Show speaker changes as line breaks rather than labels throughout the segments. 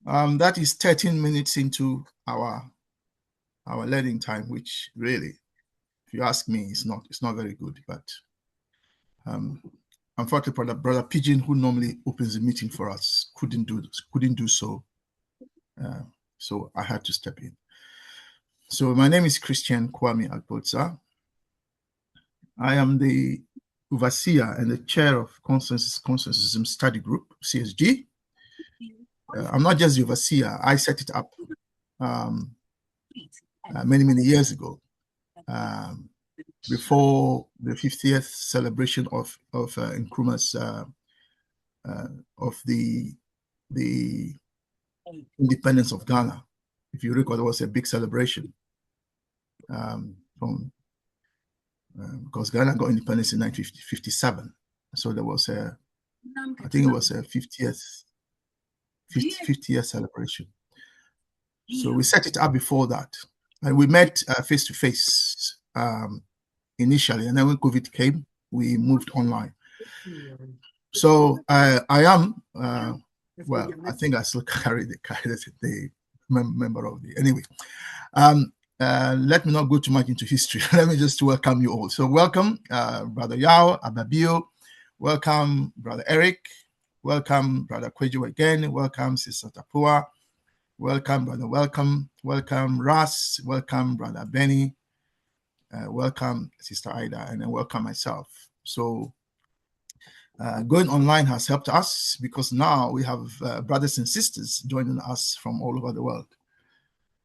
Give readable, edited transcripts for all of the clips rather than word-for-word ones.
That is 13 minutes into our learning time, which really, if you ask me, it's not very good. But unfortunately, brother Pigeon, who normally opens the meeting for us, couldn't do so. So I had to step in. So my name is Christian Kwame Agboza. I am the overseer and the chair of Consensusism Study Group, CSG. I'm not just the overseer. I set it up many years ago, before the 50th celebration of Nkrumah's of the independence of Ghana. If you recall, there was a big celebration because Ghana got independence in 1957. So there was I think it was a 50th celebration. So we set it up before that, and we met face to face initially, and then when COVID came, we moved online. So I am well, I think I still carry the member of the anyway. Let me not go too much into history. Let me just welcome you all. So welcome, Brother Yao Ababio. Welcome, Brother Eric. Welcome, Brother Kwejo again. Welcome, Sister Tapua. Welcome, Brother Welcome, Ras. Welcome, Brother Benny. Welcome, Sister Ida, and then welcome myself. So going online has helped us because now we have brothers and sisters joining us from all over the world.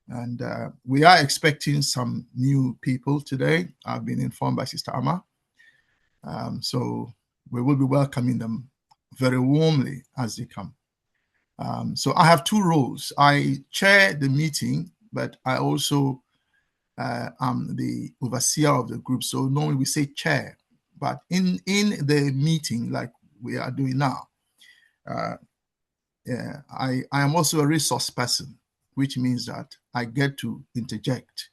And we are expecting some new people today. I've been informed by Sister Amma. So we will be welcoming them very warmly as they come. So I have two roles. I chair the meeting, but I also am the overseer of the group. So normally we say chair, but in the meeting like we are doing now, I am also a resource person, which means that I get to interject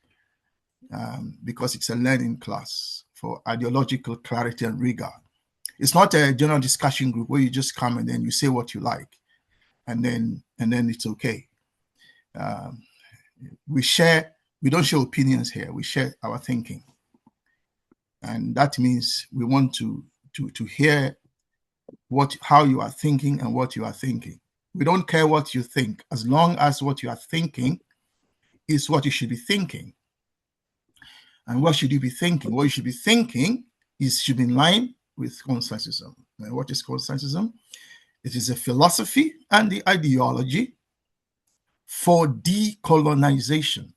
because it's a learning class for ideological clarity and rigor. It's not a general discussion group where you just come and then you say what you like, and then it's okay. We don't share opinions here. We share our thinking, and that means we want to hear how you are thinking and what you are thinking. We don't care what you think, as long as what you are thinking is what you should be thinking. And what should you be thinking? What you should be thinking should be in line with consensusism. And what is consensusism? It is a philosophy and the ideology for decolonization,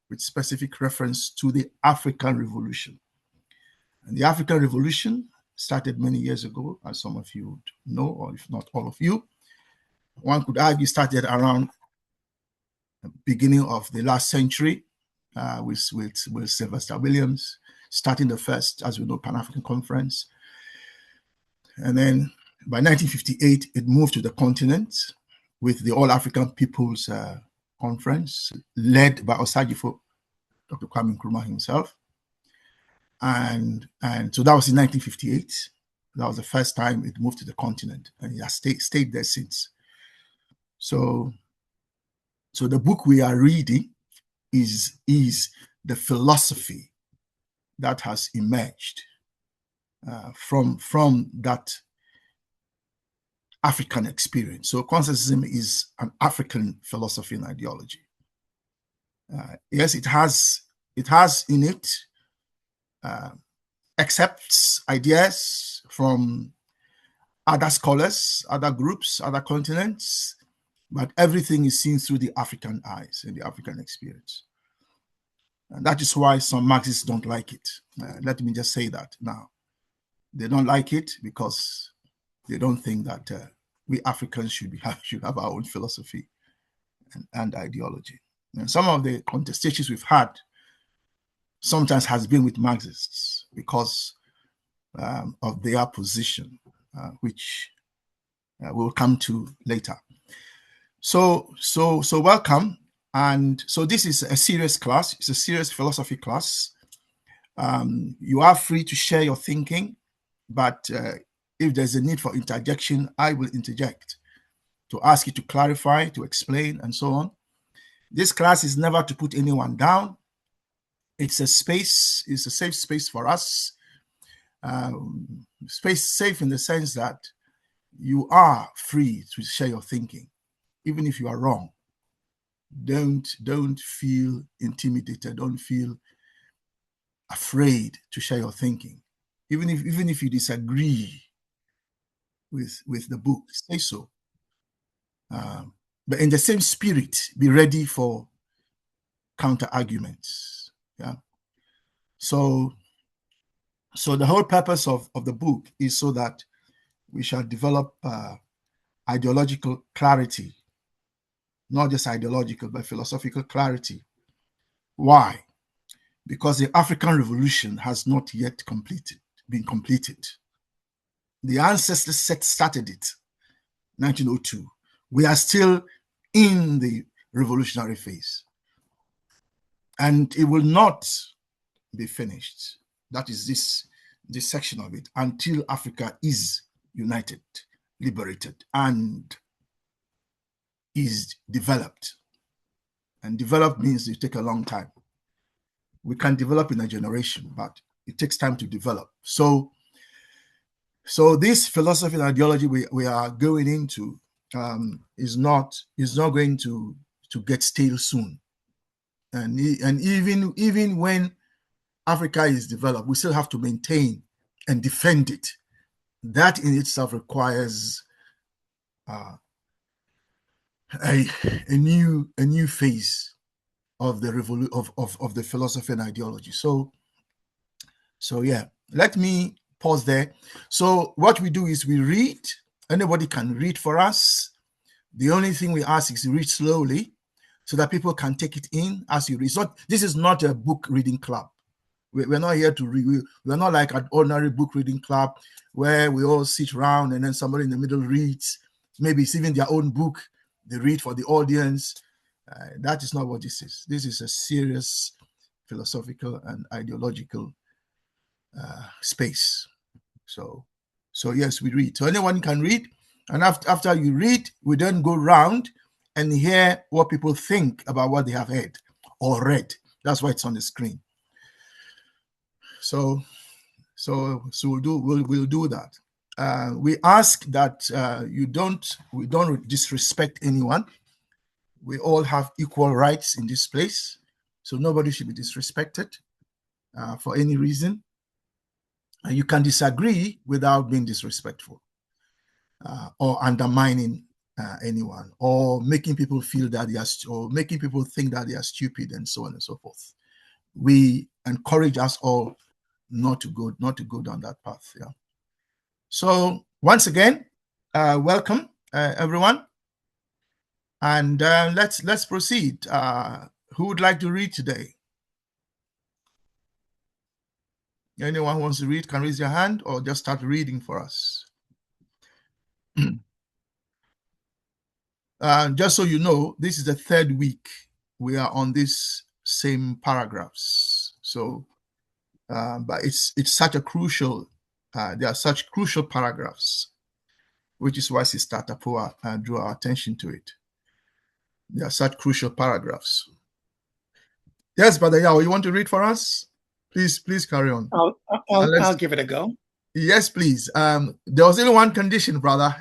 with specific reference to the African Revolution. And the African Revolution started many years ago, as some of you know, or if not all of you. One could argue started around the beginning of the last century with Sylvester Williams, starting the first, as we know, Pan-African Conference. And then by 1958, it moved to the continent with the All-African People's Conference, led by Osajifo, Dr. Kwame Nkrumah himself. And so that was in 1958. That was the first time it moved to the continent, and it has stayed there since. So the book we are reading is the philosophy that has emerged from that African experience. So consensusism is an African philosophy and ideology. Yes, it has in it accepts ideas from other scholars, other groups, other continents, but everything is seen through the African eyes and the African experience. And that is why some Marxists don't like it. Let me just say that now. They don't like it because they don't think that we Africans should have our own philosophy and ideology. And some of the contestations we've had sometimes has been with Marxists because of their position, which we'll come to later. So welcome. And so this is a serious class. It's a serious philosophy class. You are free to share your thinking, but if there's a need for interjection, I will interject to ask you to clarify, to explain, and so on. This class is never to put anyone down. It's a space, it's a safe space for us. Space safe in the sense that you are free to share your thinking, even if you are wrong. Don't feel intimidated. Don't feel afraid to share your thinking. Even if you disagree with the book, say so. But in the same spirit, be ready for counter arguments. Yeah. So the whole purpose of the book is so that we shall develop ideological clarity, not just ideological, but philosophical clarity. Why? Because the African Revolution has not yet been completed. The ancestors started it, 1902. We are still in the revolutionary phase. And it will not be finished. That is this section of it, until Africa is united, liberated, and is developed. And developed means it takes a long time. We can develop in a generation, but it takes time to develop. So this philosophy and ideology we are going into is not going to get stale soon. And even when Africa is developed, we still have to maintain and defend it. That in itself requires a new phase of the of the philosophy and ideology. So yeah, let me pause there. So what we do is we read. Anybody can read for us. The only thing we ask is to read slowly so that people can take it in as you read. This is not a book reading club. We're not here to read. We're not like an ordinary book reading club where we all sit around and then somebody in the middle reads. Maybe it's even their own book. They read for the audience. That is not what this is. This is a serious philosophical and ideological space. So yes, we read. So anyone can read. And after you read, we then go round and hear what people think about what they have heard or read. That's why it's on the screen. So we'll do that. We ask that we don't disrespect anyone. We all have equal rights in this place, so nobody should be disrespected for any reason. You can disagree without being disrespectful or undermining anyone, or making people feel that or making people think that they are stupid, and so on and so forth. We encourage us all not to go down that path. Yeah. So once again, welcome everyone, and let's proceed. Who would like to read today? Anyone who wants to read can raise your hand or just start reading for us. Just so you know, this is the third week we are on these same paragraphs. So, but it's such a crucial. There are such crucial paragraphs, which is why Sister Tapua drew our attention to it. There are such crucial paragraphs. Yes, Brother Yao, you want to read for us? Please carry on.
I'll give it a go.
Yes, please. There was only one condition, brother,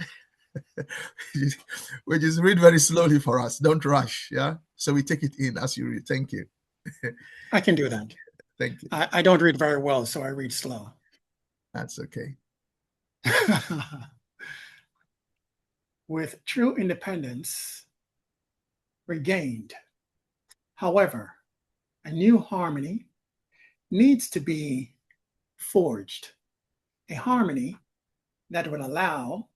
which is read very slowly for us. Don't rush, yeah? So we take it in as you read. Thank you.
I can do that.
Thank you.
I don't read very well, so I read slow.
That's okay.
With true independence regained, however, a new harmony needs to be forged, a harmony that would allow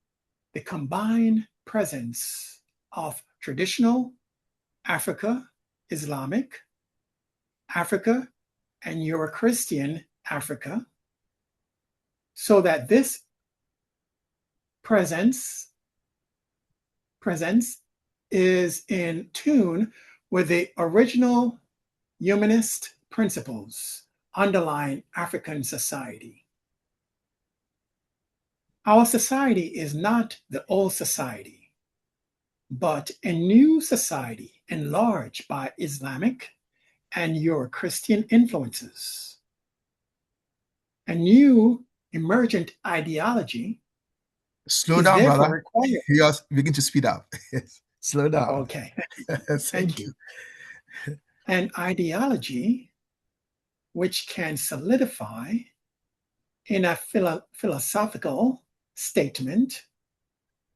the combined presence of traditional Africa, Islamic Africa, and Euro-Christian Africa, so that this presence is in tune with the original humanist principles underlying African society. Our society is not the old society, but a new society enlarged by Islamic and Euro-Christian influences. A new emergent ideology
Slow
is
down,
therefore
brother.
required.
You are begin to speed up. Slow down.
Okay,
Thank
thank
you.
you. An ideology which can solidify in a philosophical statement,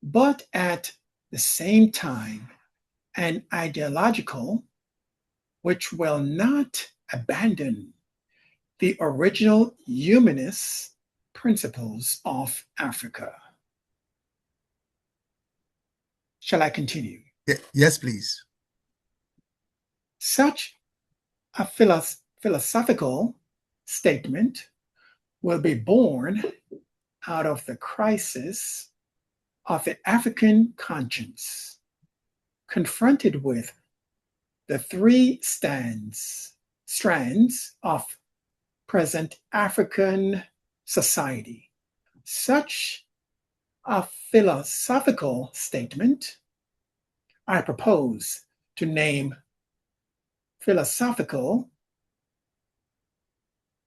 but at the same time, an ideological which will not abandon the original humanist principles of Africa. Shall I continue?
Yes, please.
Such a philosophical statement will be born out of the crisis of the African conscience, confronted with the three strands of present African society. Such a philosophical statement I propose to name philosophical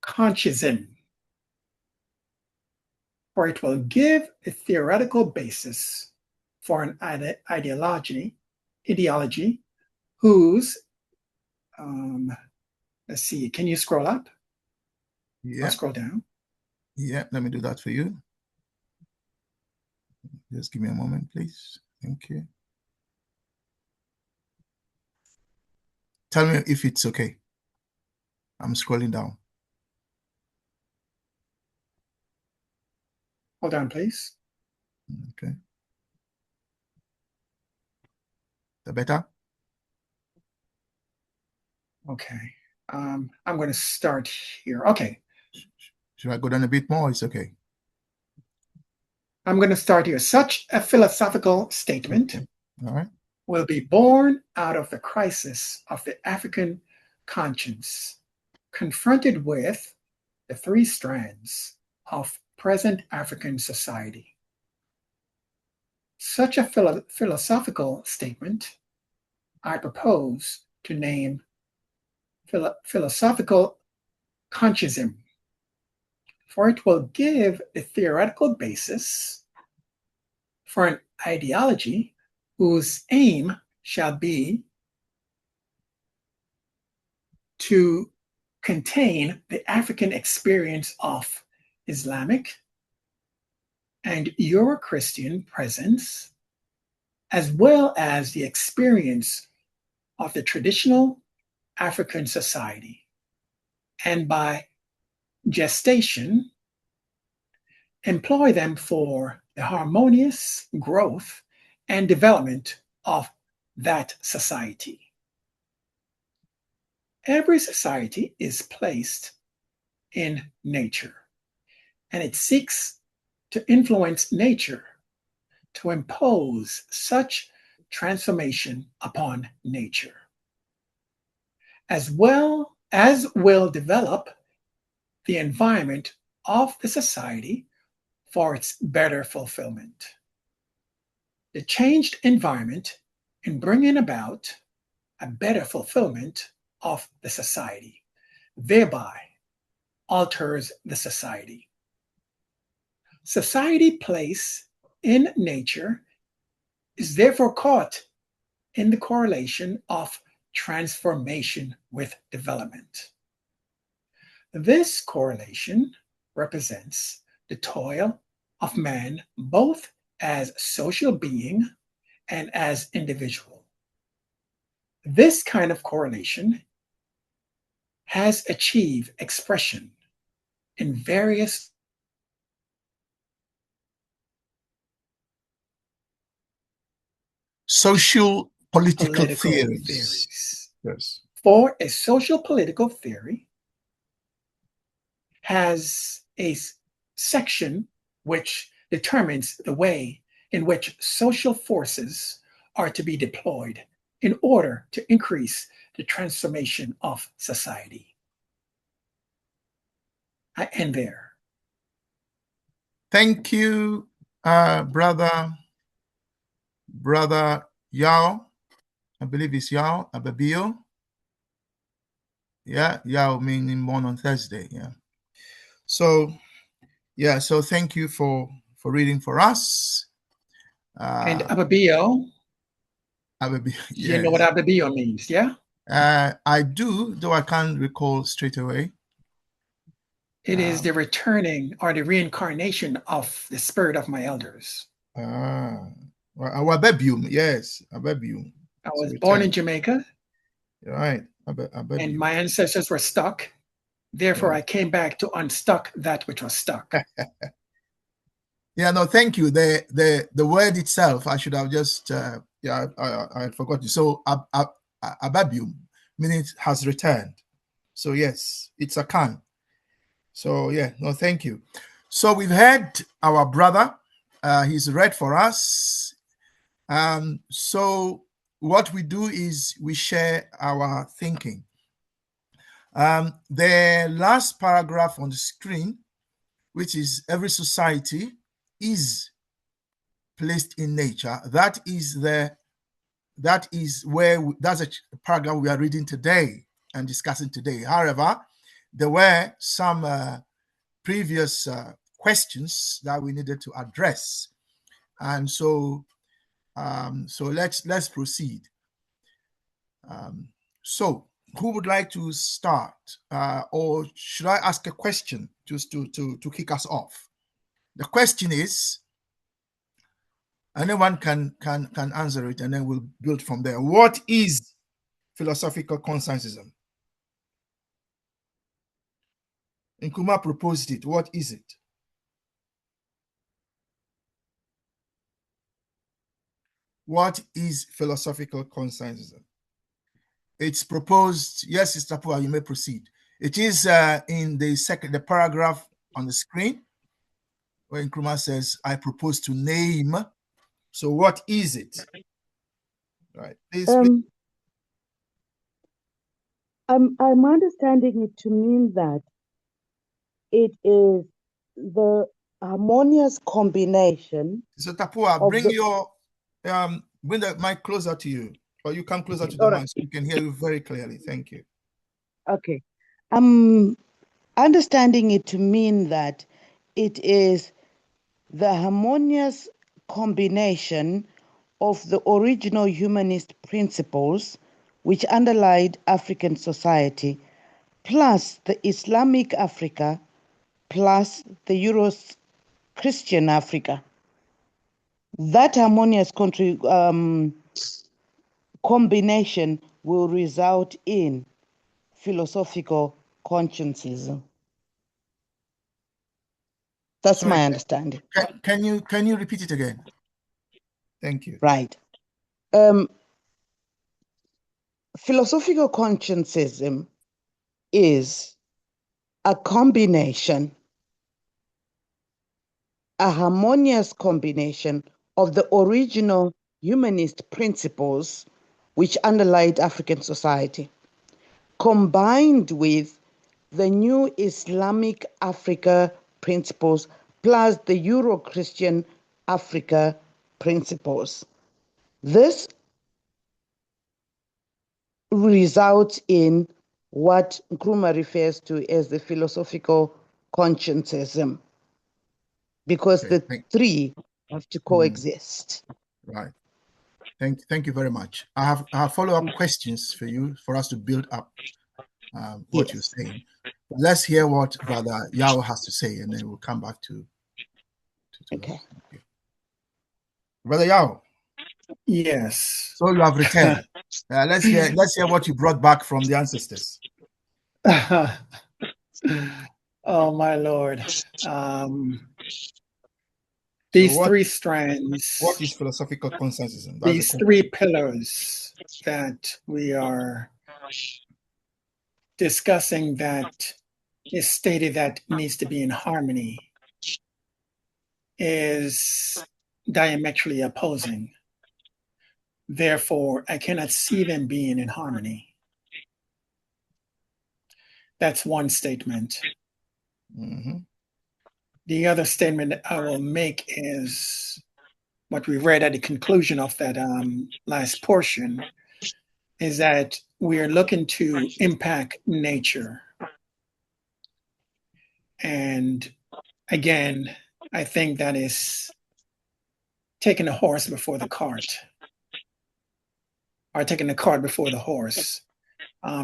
conscientism, for it will give a theoretical basis for an ideology whose, let's see, can you scroll up?
Yeah.
I'll scroll down.
Yeah, let me do that for you. Just give me a moment, please. Thank you. Tell me if it's okay. I'm scrolling down.
Hold on, please.
Okay. The better?
Okay. I'm going to start here. Okay.
Should I go down a bit more? It's okay.
I'm going to start here. Such a philosophical statement
Okay. All right.
will be born out of the crisis of the African conscience, confronted with the three strands of present African society. Such a philosophical statement I propose to name philosophical conscientism, for it will give a theoretical basis for an ideology whose aim shall be to contain the African experience of Islamic and Euro-Christian presence, as well as the experience of the traditional African society, and by gestation, employ them for the harmonious growth and development of that society. Every society is placed in nature, and it seeks to influence nature to impose such transformation upon nature, as well as will develop the environment of the society for its better fulfillment. The changed environment in bringing about a better fulfillment of the society, thereby alters the society. Society placed in nature is therefore caught in the correlation of transformation with development. This correlation represents the toil of man both as social being and as individual. This kind of correlation has achieved expression in various
Social political
political
theories.
theories.
Yes.
For a social political theory has a section which determines the way in which social forces are to be deployed in order to increase the transformation of society. I end there.
Thank you, brother Yao, I believe it's Yao Ababio. Yeah, Yao meaning born on Thursday. Yeah. So yeah, so thank you for reading for us.
And Ababio,
Ababio,
you know what
yes.
Ababio means, yeah?
I do, though I can't recall straight away.
It is the returning or the reincarnation of the spirit of my elders.
Our Ababium, yes, Ababium.
I
It's a
was born in
return.
Jamaica,
Right,
and
Ababium.
my ancestors were stuck. Therefore,
Yeah.
I came back to unstuck that which was stuck.
Yeah, no, thank you. The word itself, I should have just yeah, I forgot you. So Ababium, meaning it has returned. So yes, it's a can. So yeah, no, thank you. So we've had our brother. He's read for us. So what we do is we share our thinking. The last paragraph on the screen, which is every society is placed in nature. That's a paragraph we are reading today and discussing today. However, there were some previous questions that we needed to address, and so let's proceed. So who would like to start, or should I ask a question just to kick us off? The question is, anyone can answer it, and then we'll build from there. What is philosophical consensusism? Nkrumah proposed it. What is it? What is philosophical consensusism? It's proposed. Yes, Sister Pua, you may proceed. It is in the paragraph on the screen where Nkrumah says, "I propose to name." So, what is it? Right. Please.
I'm understanding it to mean that it is the harmonious combination
So, Tapua,
of the.
bring the mic closer to you, or you come closer to the
All right.
mic so we can hear you very clearly. Thank you.
Okay. I'm understanding it to mean that it is the harmonious combination of the original humanist principles which underlied African society, plus the Islamic Africa, plus the Euro-Christian Africa. That harmonious combination will result in philosophical conscientism. That's
Sorry,
my understanding.
can you repeat it again? Thank you.
Right. Philosophical conscientism is a combination, a harmonious combination of the original humanist principles which underlied African society, combined with the new Islamic Africa principles plus the Euro-Christian Africa principles. This results in what Nkrumah refers to as the philosophical conscientism, because
Okay,
the three have to coexist.
right. Thank you very much. I have follow-up questions for you for us to build up what you're
Yes.
saying. But let's hear what Brother Yao has to say, and then we'll come back to
Okay.
you. Brother Yao.
Yes.
So you have returned. Let's hear what you brought back from the ancestors.
Oh, my Lord.
So
These three strands,
what is philosophical consensusism? That's the
these
question.
three pillars that we are discussing, that is stated that needs to be in harmony, is diametrically opposing. Therefore, I cannot see them being in harmony. That's one statement.
Mm-hmm.
The other statement I will make is what we read at the conclusion of that last portion is that we are looking to impact nature. And again, I think that is taking the horse before the cart, or taking the cart before the horse,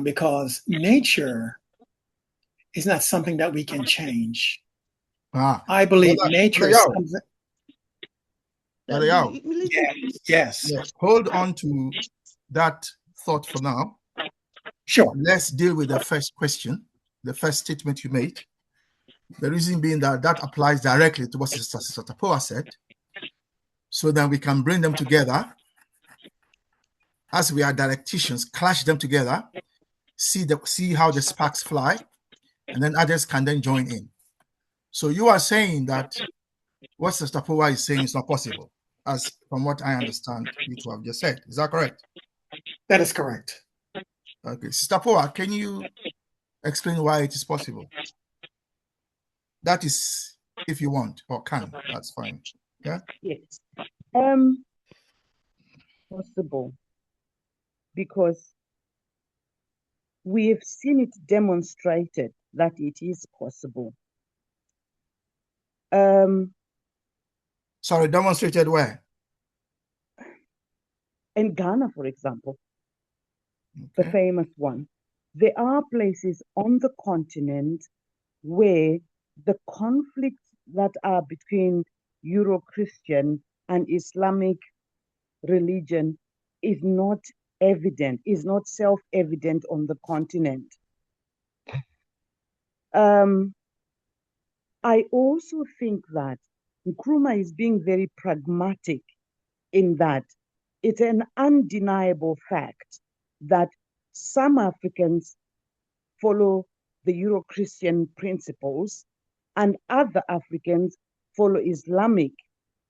because nature is not something that we can change. I believe nature is something. Yes.
Hold on to that thought for now.
Sure.
Let's deal with the first question, the first statement you made. The reason being that that applies directly to what Sister Tapoa said. So then we can bring them together as we are dialecticians, clash them together, see how the sparks fly, and then others can then join in. So you are saying that what Sister Tapoa is saying is not possible, as from what I understand you to have just said. Is that correct?
That is correct.
Okay. Sister Tapoa, can you explain why it is possible? That is, if you want or can, that's fine. Yeah.
Yes. Possible because we have seen it demonstrated that it is possible.
Sorry, demonstrated where?
In Ghana, for example,
Okay.
the famous one. There are places on the continent where the conflicts that are between Euro-Christian and Islamic religion is not evident, is not self-evident on the continent. I also think that Nkrumah is being very pragmatic in that it's an undeniable fact that some Africans follow the Euro-Christian principles and other Africans follow Islamic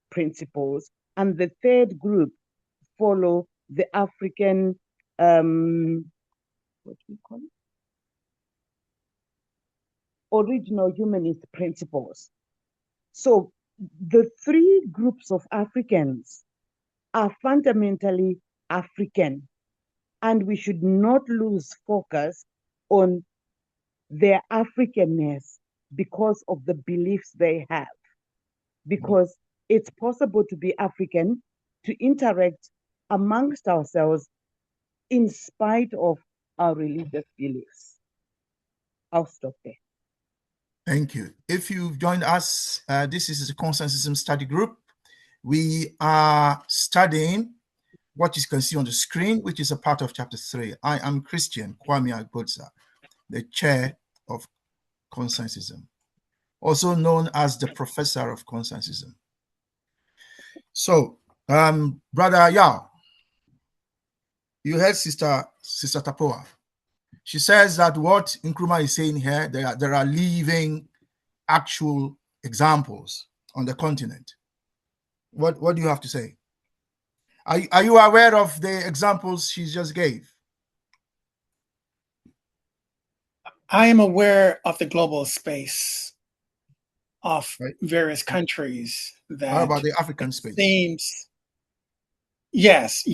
principles, and the third group follow the African, what do we call it? Original humanist principles. So the three groups of Africans are fundamentally African, and we should not lose focus on their Africanness because of the beliefs they have. Because it's possible to be African, to interact amongst ourselves in spite of our religious beliefs. I'll stop there.
Thank you. If you've joined us, this is the Consensusism Study Group. We are studying what you can see on the screen, which is a part of chapter 3. I am Christian Kwame Agbodza, the chair of Consensusism, also known as the professor of Consensusism. So, Brother Yao, you heard Sister Tapoa. She says that what Nkrumah is saying here, there are living, actual examples on the continent. What do you have to say? Are you aware of the examples she just gave?
I am aware of the global space of various countries that.
How about the African space?
Seems. Yes.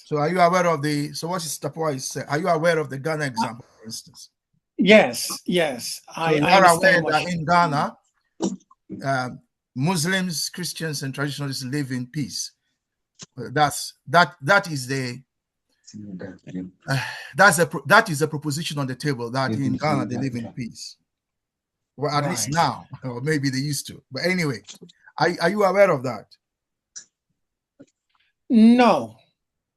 So are you aware of so what is Tapoa is saying? Are you aware of the Ghana example, for instance?
Yes.
So you are aware that in Ghana, Muslims, Christians, and traditionalists live in peace. That is a proposition on the table that in Ghana they live in peace. Well, at least now, or maybe they used to. But anyway, are you aware of that?
No,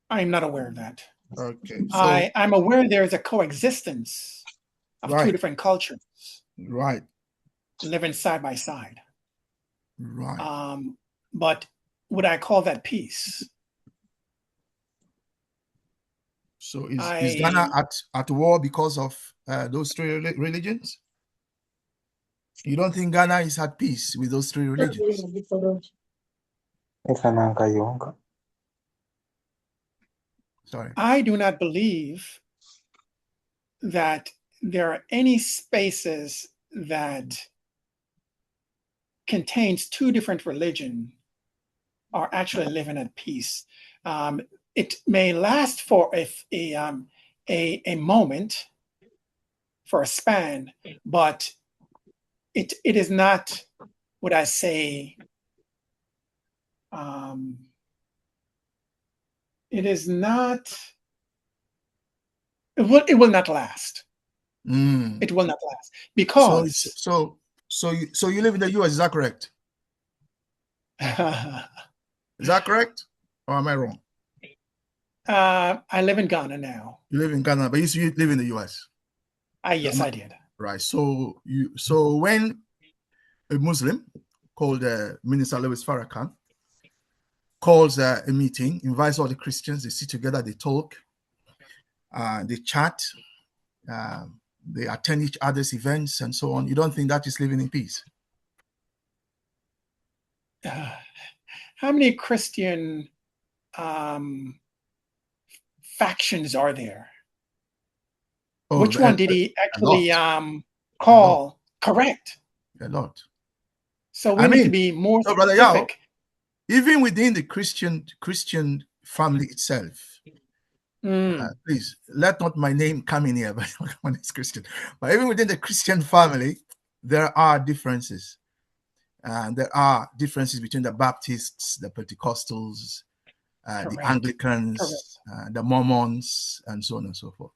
I'm not aware of that.
Okay. So
I'm aware there is a coexistence of two different cultures.
Right.
Living side by side.
Right.
But would I call that peace?
So is Ghana at war because of those three religions? You don't think Ghana is at peace with those three religions? Sorry.
I do not believe that there are any spaces that contains two different religions are actually living at peace. It may last for a moment, for a span, but it is not, would I say, it is not. It will not last.
Mm.
It will not last
So
because
so you live in the US, is that correct? Is that correct? Or am I wrong?
I live in Ghana now.
You live in Ghana, but you used to live in the US.
Yes, I did.
Right. So when a Muslim called Minister Louis Farrakhan calls a meeting, invites all the Christians, they sit together, they talk, they chat, they attend each other's events and so on. You don't think that is living in peace?
How many Christian factions are there?
Oh,
Which one did he
a lot.
actually call? Correct.
A lot.
So we need to be more
Brother Yao,
specific.
even within the Christian family itself, please let not my name come in here, but when it's Christian. But even within the Christian family, there are differences. And there are differences between the Baptists, the Pentecostals, the Anglicans, the Mormons, and so on and so forth,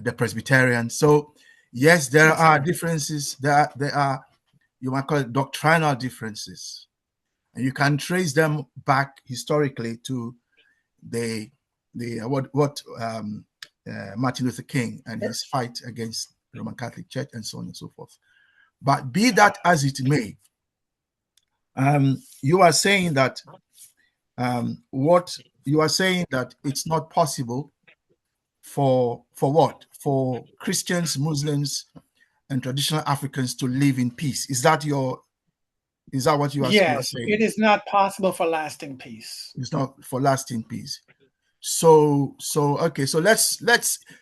the Presbyterians. So, yes, there are differences. There are, you might call it doctrinal differences. And you can trace them back historically to what Martin Luther King and his fight against the Roman Catholic Church and so on and so forth. But be that as it may, you are saying that it's not possible for Christians, Muslims, and traditional Africans to live in peace. Is that what you are saying?
Yes, it is not possible for lasting peace.
It's not for lasting peace. So okay. So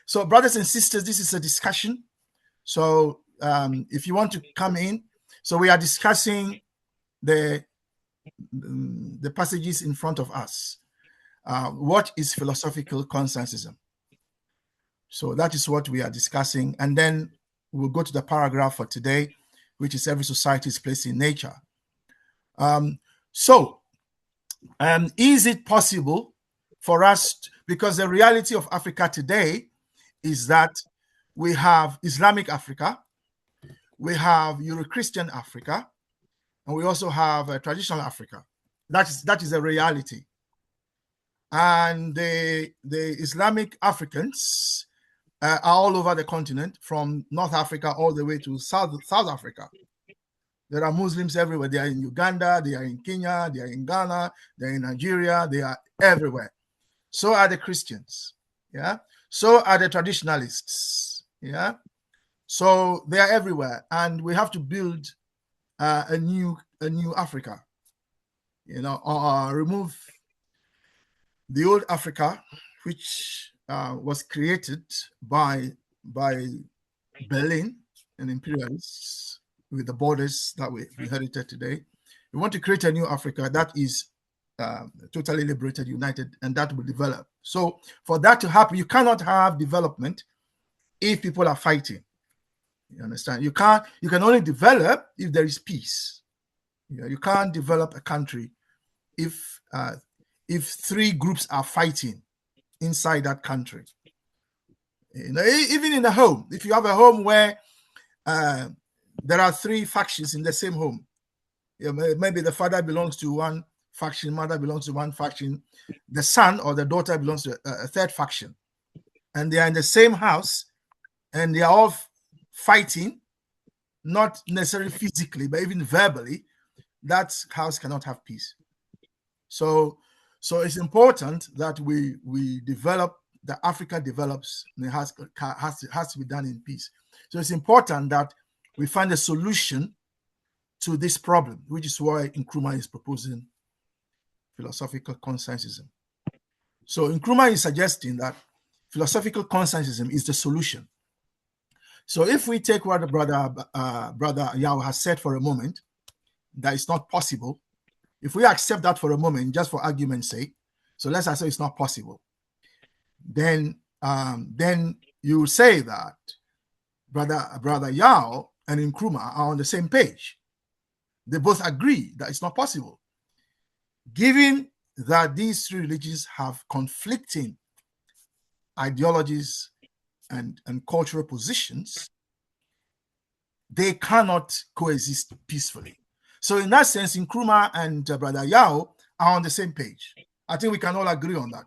so brothers and sisters, this is a discussion. So if you want to come in, so we are discussing the passages in front of us. What is philosophical consensusism? So that is what we are discussing. And then we'll go to the paragraph for today, which is every society is placed in nature. Is it possible for us, because the reality of Africa today is that we have Islamic Africa, we have Euro-Christian Africa, and we also have traditional Africa. That is a reality. And the Islamic Africans are all over the continent, from North Africa all the way to South Africa. There are Muslims everywhere. They are in Uganda, they are in Kenya, they are in Ghana, they are in Nigeria, they are everywhere. So are the Christians. Yeah. So are the traditionalists. Yeah. So they are everywhere. And we have to build a new Africa. Remove the old Africa, which was created by Berlin and imperialists, with the borders that we inherited today. We want to create a new Africa that is totally liberated, united, and that will develop. So for that to happen, you cannot have development if people are fighting. You understand? You can only develop if there is peace. You can't develop a country if three groups are fighting inside that country. Even in a home, if you have a home where there are three factions in the same home, maybe the father belongs to one faction, mother belongs to one faction, the son or the daughter belongs to a third faction, and they are in the same house, and they are all fighting, not necessarily physically, but even verbally. That house cannot have peace. So it's important that we develop, that Africa develops, and it has to be done in peace. So it's important that we find a solution to this problem, which is why Nkrumah is proposing philosophical consensusism. So Nkrumah is suggesting that philosophical consensusism is the solution. So if we take what brother Yao has said for a moment, that it's not possible if we accept that for a moment, just for argument's sake, so let's say it's not possible, then you say that Brother Yao and Nkrumah are on the same page. They both agree that it's not possible. Given that these three religions have conflicting ideologies and cultural positions, they cannot coexist peacefully. So in that sense, Nkrumah and Brother Yao are on the same page. I think we can all agree on that.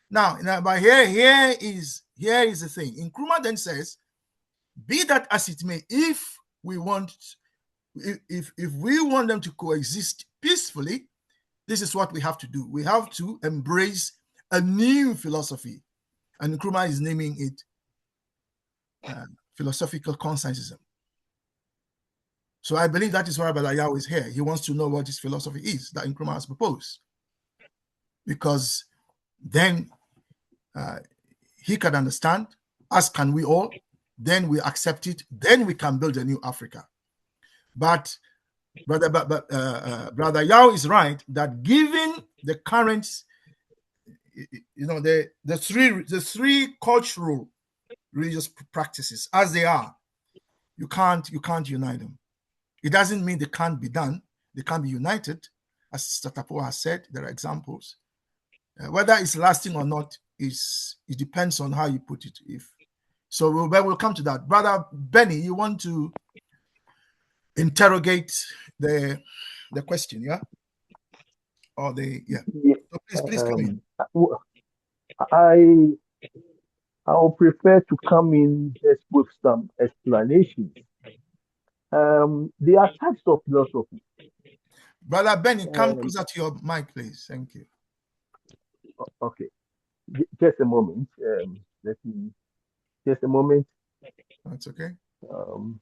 Now, but here is the thing. Nkrumah then says, be that as it may, if we want them to coexist peacefully, this is what we have to do. We have to embrace a new philosophy, and Nkrumah is naming it philosophical consensusism. So I believe that is why Brother Yao is here. He wants to know what this philosophy is that Nkrumah has proposed, because then he can understand, as can we all. Then we accept it. Then we can build a new Africa. But Brother Yao is right that given the current, the three cultural religious practices as they are, you can't unite them. It doesn't mean they can't be done. They can't be united. As Sister Tapua has said, there are examples. Whether it's lasting or not, it depends on how you put it. So we'll come to that. Brother Benny, you want to interrogate the question, yeah? Or yeah. So please come in.
I'll prefer to come in just with some explanations. There are types of philosophy.
Brother Benny, come closer to your mic, please. Thank you.
Okay. Just a moment. Just a moment.
That's okay.
Come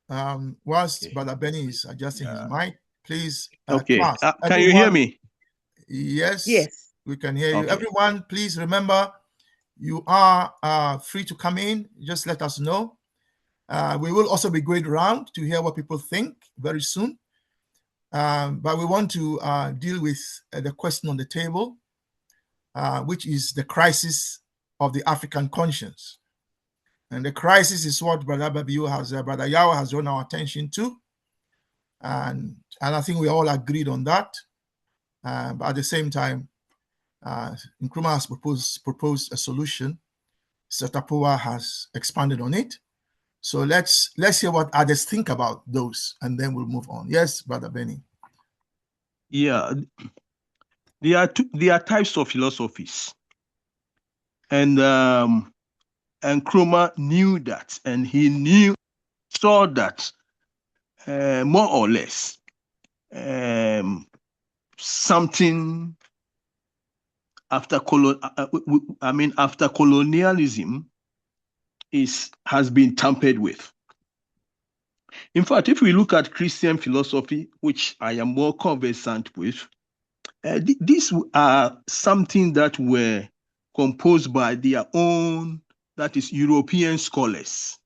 on.
Whilst Brother Benny is adjusting his mic, please.
Okay.
Class,
can you hear me?
Yes.
Yes.
We can hear you.
Okay.
Everyone, please remember, you are free to come in. Just let us know. We will also be going around to hear what people think very soon. But we want to deal with the question on the table, which is the crisis of the African conscience. And the crisis is what Brother Yao has drawn our attention to. And I think we all agreed on that. But at the same time, Nkrumah has proposed a solution. Tapua has expanded on it. So let's hear what others think about those, and then we'll move on. Yes, Brother Benny.
Yeah, there are types of philosophies, and Nkrumah knew that, and he saw that more or less something after colonialism has been tampered with. In fact, if we look at Christian philosophy, which I am more conversant with, these are something that were composed by their own, that is, European scholars.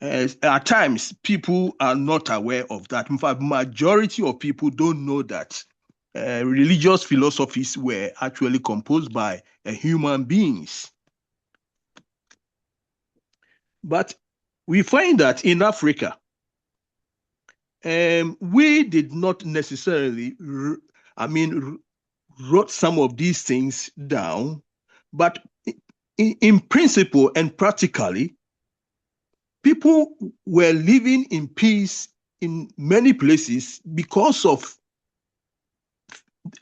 At times, people are not aware of that. In fact, majority of people don't know that religious philosophies were actually composed by human beings. But we find that in Africa, we did not necessarily, wrote some of these things down, but in principle and practically, people were living in peace in many places because of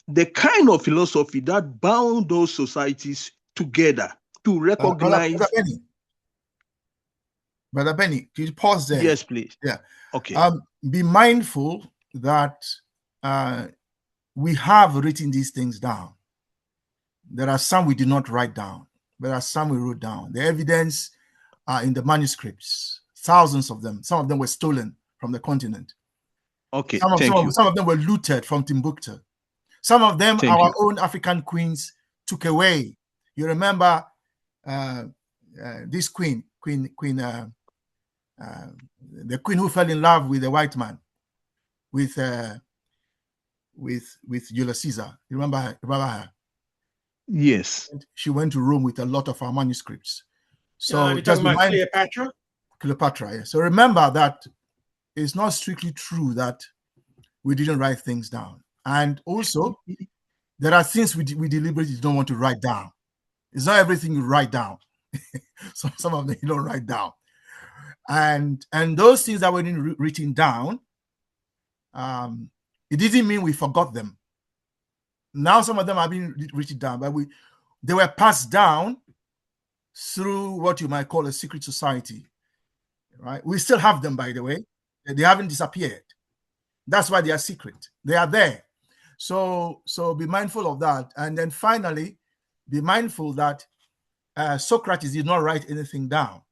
the kind of philosophy that bound those societies together to recognize.
Brother Benny, could you pause there?
Yes, please.
Yeah.
Okay.
Be mindful that we have written these things down. There are some we did not write down. There are some we wrote down. The evidence are in the manuscripts, thousands of them. Some of them were stolen from the continent.
Okay,
some of them were looted from Timbuktu. Some of them our own African queens took away. You remember this queen the queen who fell in love with a white man, with Julius Caesar. You remember her?
Yes.
She went to Rome with a lot of our manuscripts. So
you're
just
talking about
remind
Cleopatra?
Yeah. So remember that it's not strictly true that we didn't write things down. And also, there are things we deliberately don't want to write down. It's not everything you write down. So some of them you don't write down. And those things that were written down, it didn't mean we forgot them. Now some of them are being written down, but they were passed down through what you might call a secret society, right? We still have them, by the way. They haven't disappeared. That's why they are secret. They are there. So be mindful of that. And then finally, be mindful that Socrates did not write anything down.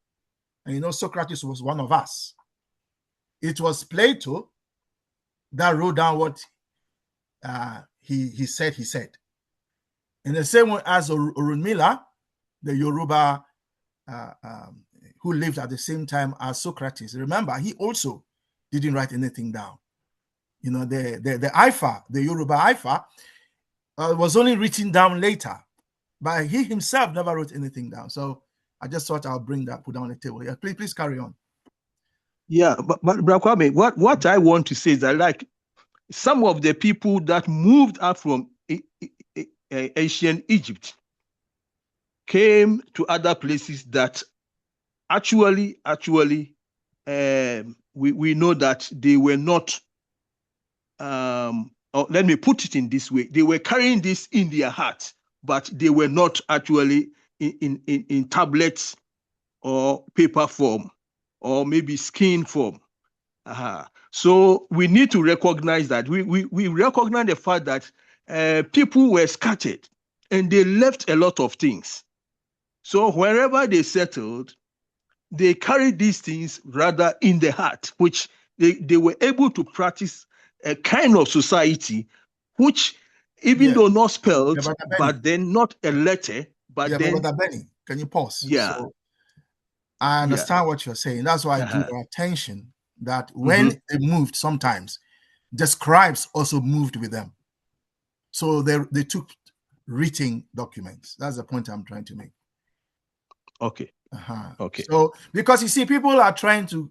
And you know, Socrates was one of us. It was Plato that wrote down what he said. In the same way as Orunmila, the Yoruba who lived at the same time as Socrates. Remember, he also didn't write anything down. You know, the Ifa, the Yoruba Ifa, was only written down later, but he himself never wrote anything down. So I just thought I'll bring that, put down on the table. Yeah, please carry on.
Yeah, but Kwame, what I want to say is that, like, some of the people that moved up from ancient Egypt came to other places that actually we know that they were not, or let me put it in this way, they were carrying this in their hearts, but they were not actually in tablets or paper form or maybe skin form. So we need to recognize that. We recognize the fact that people were scattered and they left a lot of things. So wherever they settled, they carried these things rather in the heart, which they were able to practice a kind of society, which even though not spelled, but then not a letter, but then.
Brother Benny, can you pause?
Yeah.
So I understand what you're saying. That's why I drew your attention that when they moved, sometimes the scribes also moved with them. So they took written documents. That's the point I'm trying to make.
Okay.
Okay. So because you see, people are trying to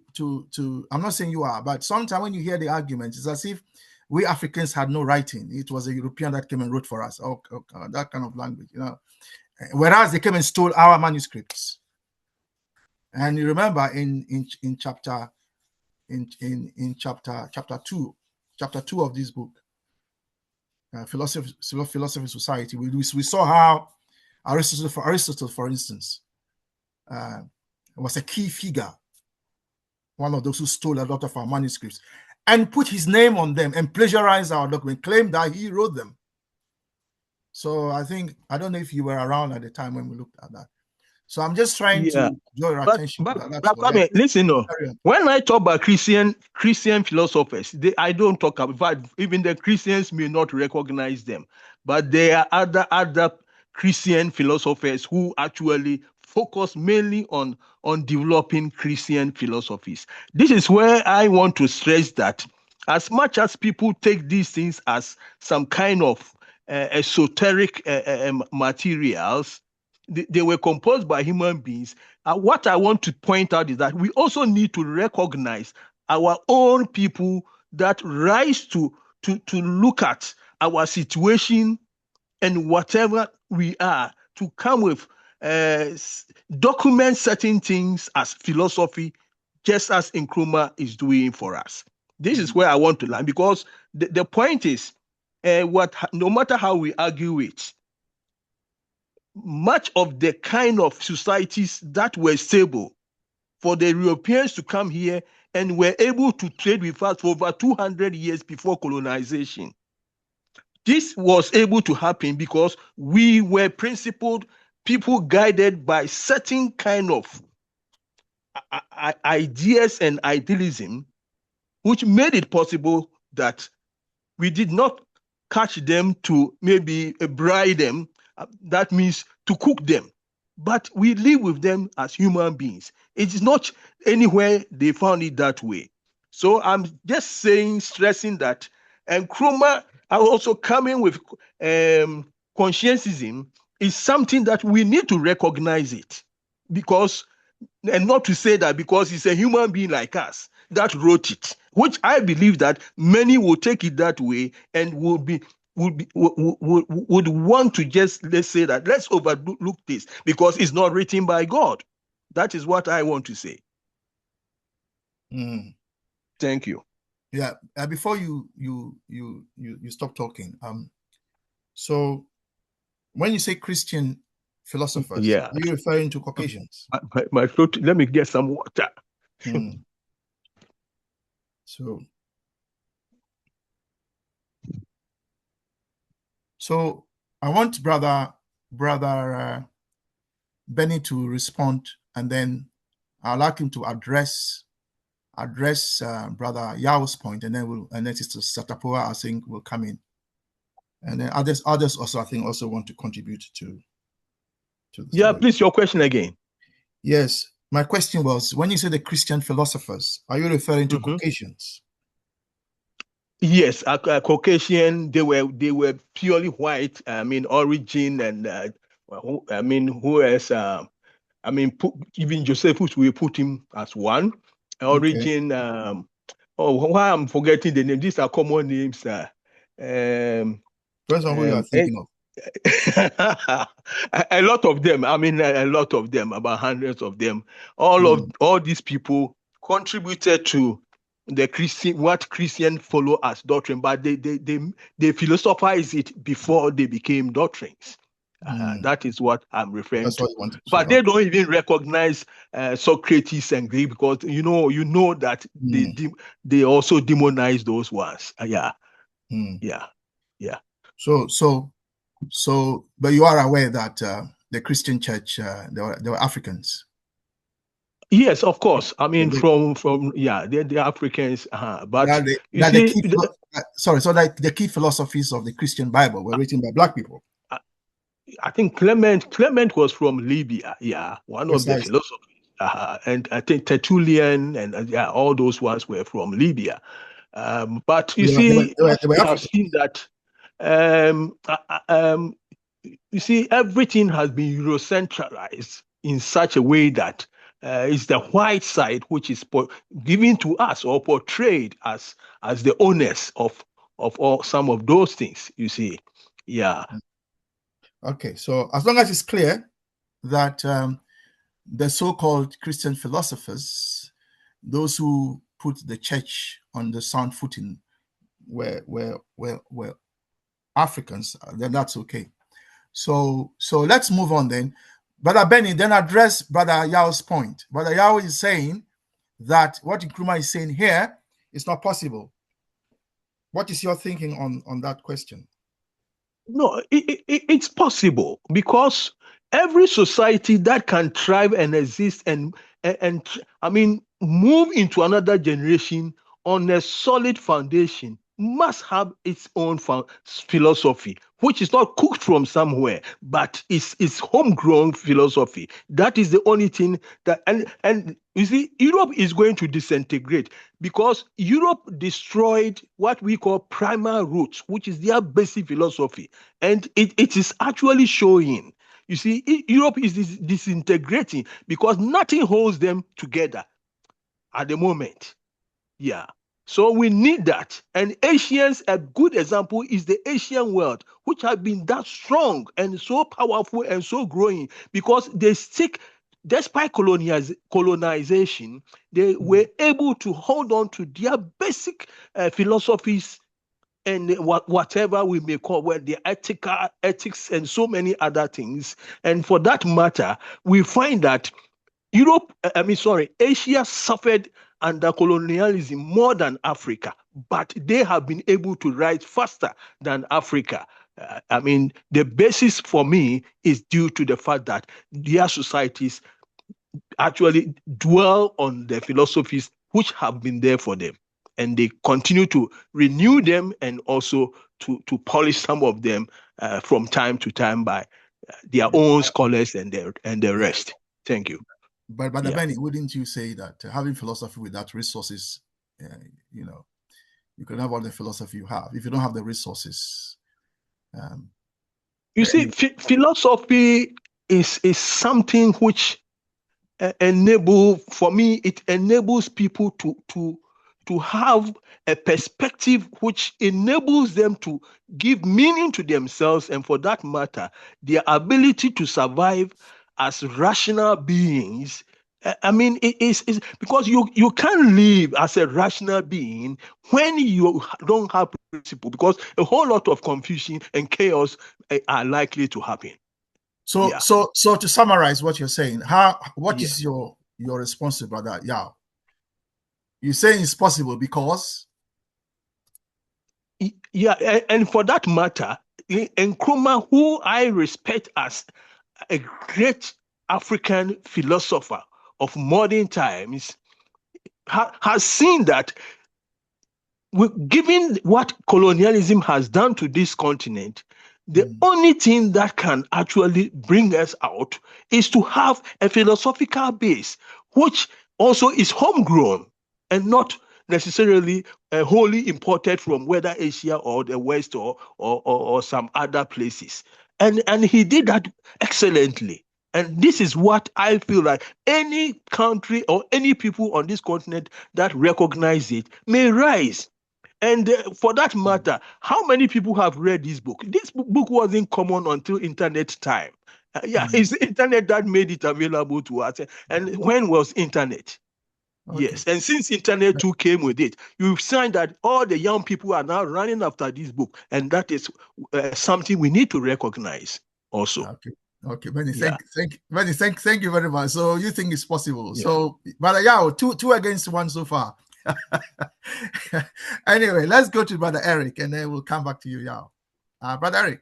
I'm not saying you are, but sometimes when you hear the arguments, it's as if we Africans had no writing. It was a European that came and wrote for us, or that kind of language, you know. Whereas they came and stole our manuscripts. And you remember in chapter 2 of this book, Philosophy Society, we saw how Aristotle, for instance, was a key figure, one of those who stole a lot of our manuscripts and put his name on them and plagiarized our document, claimed that he wrote them. So I don't know if you were around at the time when we looked at that. So I'm just trying to draw your attention to that.
Listen, when I talk about Christian philosophers, I don't talk about, even the Christians may not recognize them, but there are other Christian philosophers who actually focus mainly on developing Christian philosophies. This is where I want to stress that as much as people take these things as some kind of esoteric materials, they were composed by human beings. What I want to point out is that we also need to recognize our own people that rise to look at our situation and whatever we are, to come with document certain things as philosophy, just as Nkrumah is doing for us. This is where I want to land, because the point is, no matter how we argue it, much of the kind of societies that were stable for the Europeans to come here and were able to trade with us for over 200 years before colonization. This was able to happen because we were principled people guided by certain kind of ideas and idealism, which made it possible that we did not catch them to maybe bribe them. That means to cook them. but we live with them as human beings. It is not anywhere they found it that way. So I'm just saying, stressing that, and Nkrumah are also coming with conscientism is something that we need to recognize it, because, and not to say that because he's a human being like us that wrote it, which I believe that many will take it that way and would want to just, let's say that, let's overlook this because it's not written by God. That is what I want to say. Thank you.
Yeah. Before you stop talking, so when you say Christian philosophers,
yeah,
are you referring to Caucasians?
My throat. Let me get some water.
So I want brother Benny to respond, and then I'd like him to address brother Yao's point, and then Sister Satapua, I think, will come in, and then others also, I think, also want to contribute to this.
Yeah, please, your question again.
Yes, my question was, when you say the Christian philosophers, are you referring to Caucasians?
Yes, Caucasian. They were purely white. I mean, origin, and who else? Even Josephus, we put him as one. Origin. Okay. Why I'm forgetting the name? These are common names.
Depends on who you are thinking of.
A lot of them. I mean, a lot of them, about hundreds of them. All these people contributed to the Christian follow as doctrine, but they philosophize it before they became doctrines. That is what I'm referring to. But they don't even recognize Socrates and Greek, because you know that they also demonize those ones. Yeah.
So, but you are aware that the Christian church, they were Africans.
Yes, of course. I mean, from they're Africans. But
so the key philosophies of the Christian Bible were written by Black people.
I think Clement was from Libya. Yeah, one of the philosophers. And I think Tertullian and all those ones were from Libya. But you see, I've seen that. You see, everything has been Eurocentralized in such a way that it's the white side which is given to us or portrayed as the owners of all some of those things. You see, yeah.
Okay, so as long as it's clear that the so-called Christian philosophers, those who put the church on the sound footing, were Africans, then that's okay. So let's move on then. Brother Benny, then address Brother Yao's point. Brother Yao is saying that what Nkrumah is saying here is not possible. What is your thinking on that question?
No, it's possible, because every society that can thrive and exist and I mean move into another generation on a solid foundation must have its own philosophy, which is not cooked from somewhere, but it's homegrown philosophy. That is the only thing that, and you see, Europe is going to disintegrate because Europe destroyed what we call primal roots, which is their basic philosophy, and it is actually showing. You see, Europe is disintegrating because nothing holds them together at the moment. Yeah. So we need that. And Asians, a good example is the Asian world, which have been that strong and so powerful and so growing because they stick, despite colonization, they were able to hold on to their basic philosophies and whatever we may call the ethics and so many other things. And for that matter, we find that Asia suffered under colonialism more than Africa, but they have been able to rise faster than Africa. The basis for me is due to the fact that their societies actually dwell on the philosophies which have been there for them, and they continue to renew them and also to polish some of them from time to time by their own scholars and the rest. Thank you.
But Benny, wouldn't you say that having philosophy without resources, you know, you can have all the philosophy you have if you don't have the resources?
You see, philosophy is something which for me, it enables people to have a perspective which enables them to give meaning to themselves, and for that matter, their ability to survive as rational beings. I mean, it is because you can't live as a rational being when you don't have principle, because a whole lot of confusion and chaos are likely to happen.
So to summarize what you're saying, what is your response to Brother Yao? You're saying it's possible because?
Yeah, and for that matter, Nkrumah, who I respect as a great African philosopher of modern times, has seen that given what colonialism has done to this continent, the only thing that can actually bring us out is to have a philosophical base, which also is homegrown and not necessarily wholly imported from whether Asia or the West or some other places. And he did that excellently. And this is what I feel like any country or any people on this continent that recognize it may rise. And for that matter, how many people have read this book? This book wasn't common until internet time. It's the internet that made it available to us. And when was internet? Okay. Yes, and since internet too came with it, you've seen that all the young people are now running after this book, and that is something we need to recognize also.
Okay, Benny, thank you very much. So you think it's possible? Yeah. So, Brother Yao, two against one so far. Anyway, let's go to Brother Eric, and then we'll come back to you, Yao. Brother Eric.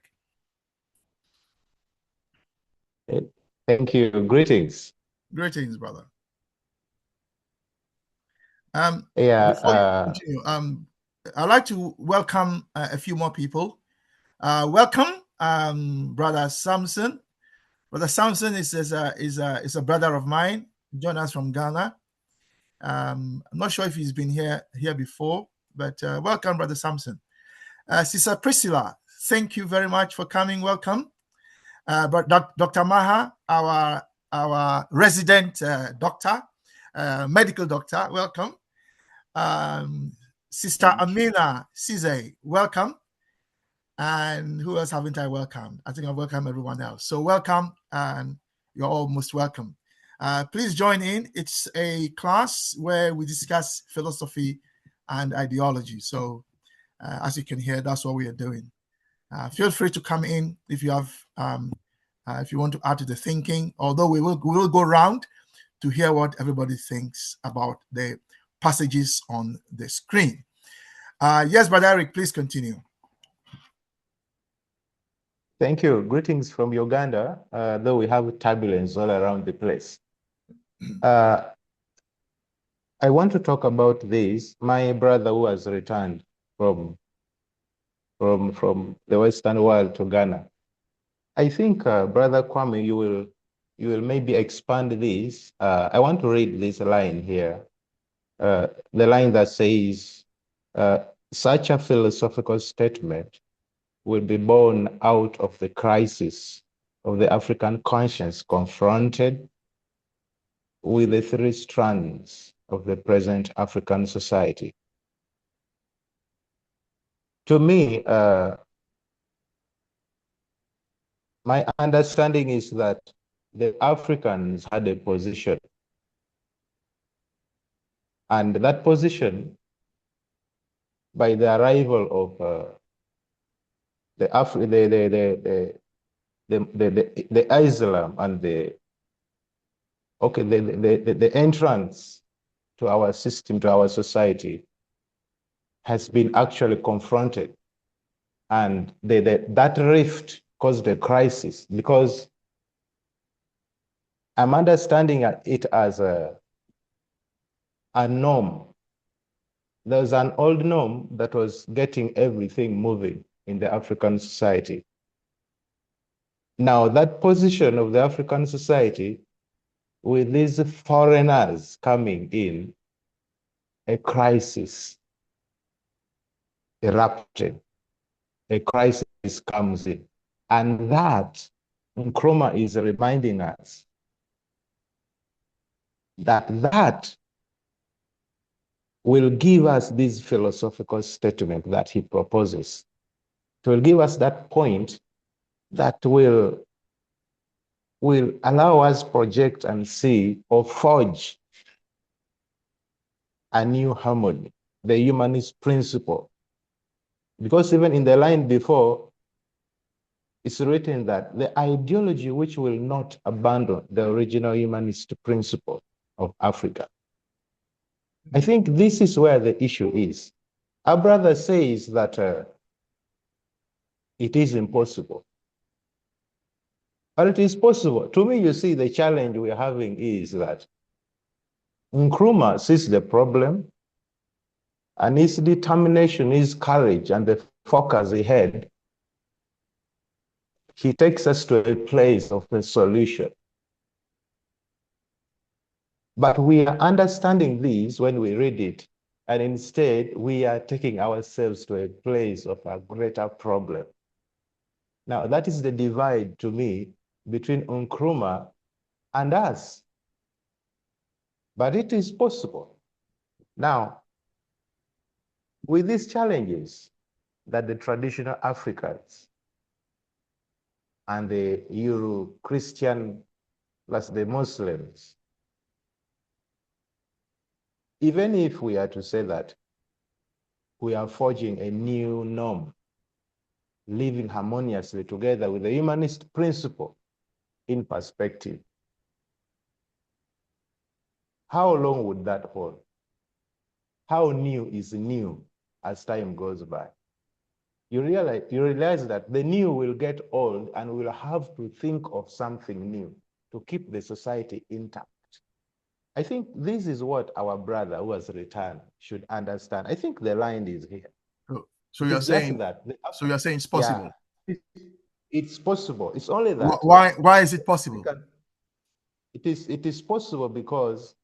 Thank you. Greetings.
Greetings, brother. Before you continue, I'd like to welcome a few more people. Welcome, Brother Samson. Brother Samson is a brother of mine, joined us from Ghana. I'm not sure if he's been here before, but welcome, Brother Samson. Sister Priscilla, thank you very much for coming. Welcome. But Dr. Maha, our resident doctor, medical doctor, welcome. Sister Amina Cisse, welcome. And who else haven't I welcomed? I think I've welcomed everyone else. So welcome, and you're all most welcome. Please join in. It's a class where we discuss philosophy and ideology. So as you can hear, that's what we are doing. Feel free to come in if you have, if you want to add to the thinking. Although we will go around to hear what everybody thinks about the passages on the screen. Yes, Brother Eric, please continue.
Thank you. Greetings from Uganda, though we have turbulence all around the place. I want to talk about this. My brother who has returned from the Western world to Ghana. I think, Brother Kwame, you will maybe expand this. I want to read this line here. The line that says, such a philosophical statement will be born out of the crisis of the African conscience confronted with the three strands of the present African society. To me, my understanding is that the Africans had a position, and that position, by the arrival of the Islam and the entrance to our system, to our society, has been actually confronted, and that rift caused a crisis, because I'm understanding it as a norm. There's an old norm that was getting everything moving in the African society. Now, that position of the African society, with these foreigners coming in, a crisis erupted, a crisis comes in. And that, Nkrumah is reminding us that will give us this philosophical statement that he proposes. It will give us that point that will allow us project and see or forge a new harmony, the humanist principle. Because even in the line before, it's written that the ideology which will not abandon the original humanist principle of Africa. I think this is where the issue is. Our brother says that it is impossible. But it is possible. To me, you see, the challenge we're having is that Nkrumah sees the problem, and his determination, his courage, and the focus he had, he takes us to a place of the solution. But we are understanding this when we read it, and instead we are taking ourselves to a place of a greater problem. Now, that is the divide to me between Nkrumah and us. But it is possible. Now, with these challenges that the traditional Africans and the Euro-Christian plus the Muslims, even if we are to say that we are forging a new norm, living harmoniously together with the humanist principle in perspective, how long would that hold? How new is new as time goes by? You realize that the new will get old and we'll have to think of something new to keep the society intact. I think this is what our brother who has returned should understand. I think the line is here.
So you're saying
that.
So you're saying it's possible?
Yeah, it's possible. It's only that.
Why is it possible?
It is possible because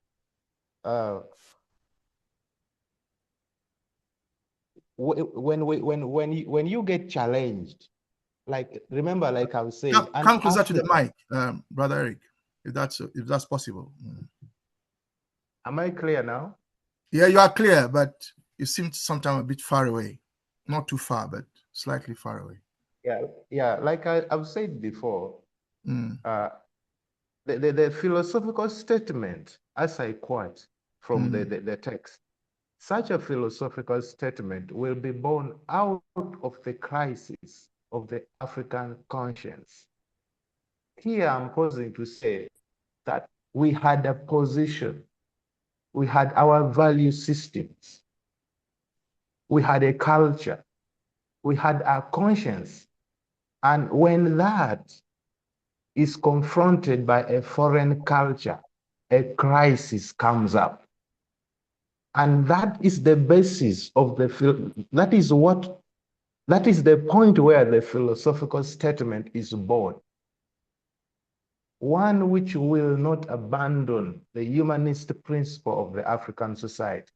when you get challenged, like remember, like I was saying,
come closer to the mic, Brother Eric, if that's possible.
Am I clear now?
Yeah, you are clear, but you seem sometimes a bit far away. Not too far, but slightly far away.
Yeah. Like I've said before, the philosophical statement, as I quote from the text, such a philosophical statement will be born out of the crisis of the African conscience. Here I'm posing to say that we had a position, we had our value systems, we had a culture, we had our conscience. And when that is confronted by a foreign culture, a crisis comes up. And that is the basis of that is the point where the philosophical statement is born. One which will not abandon the humanist principle of the African society.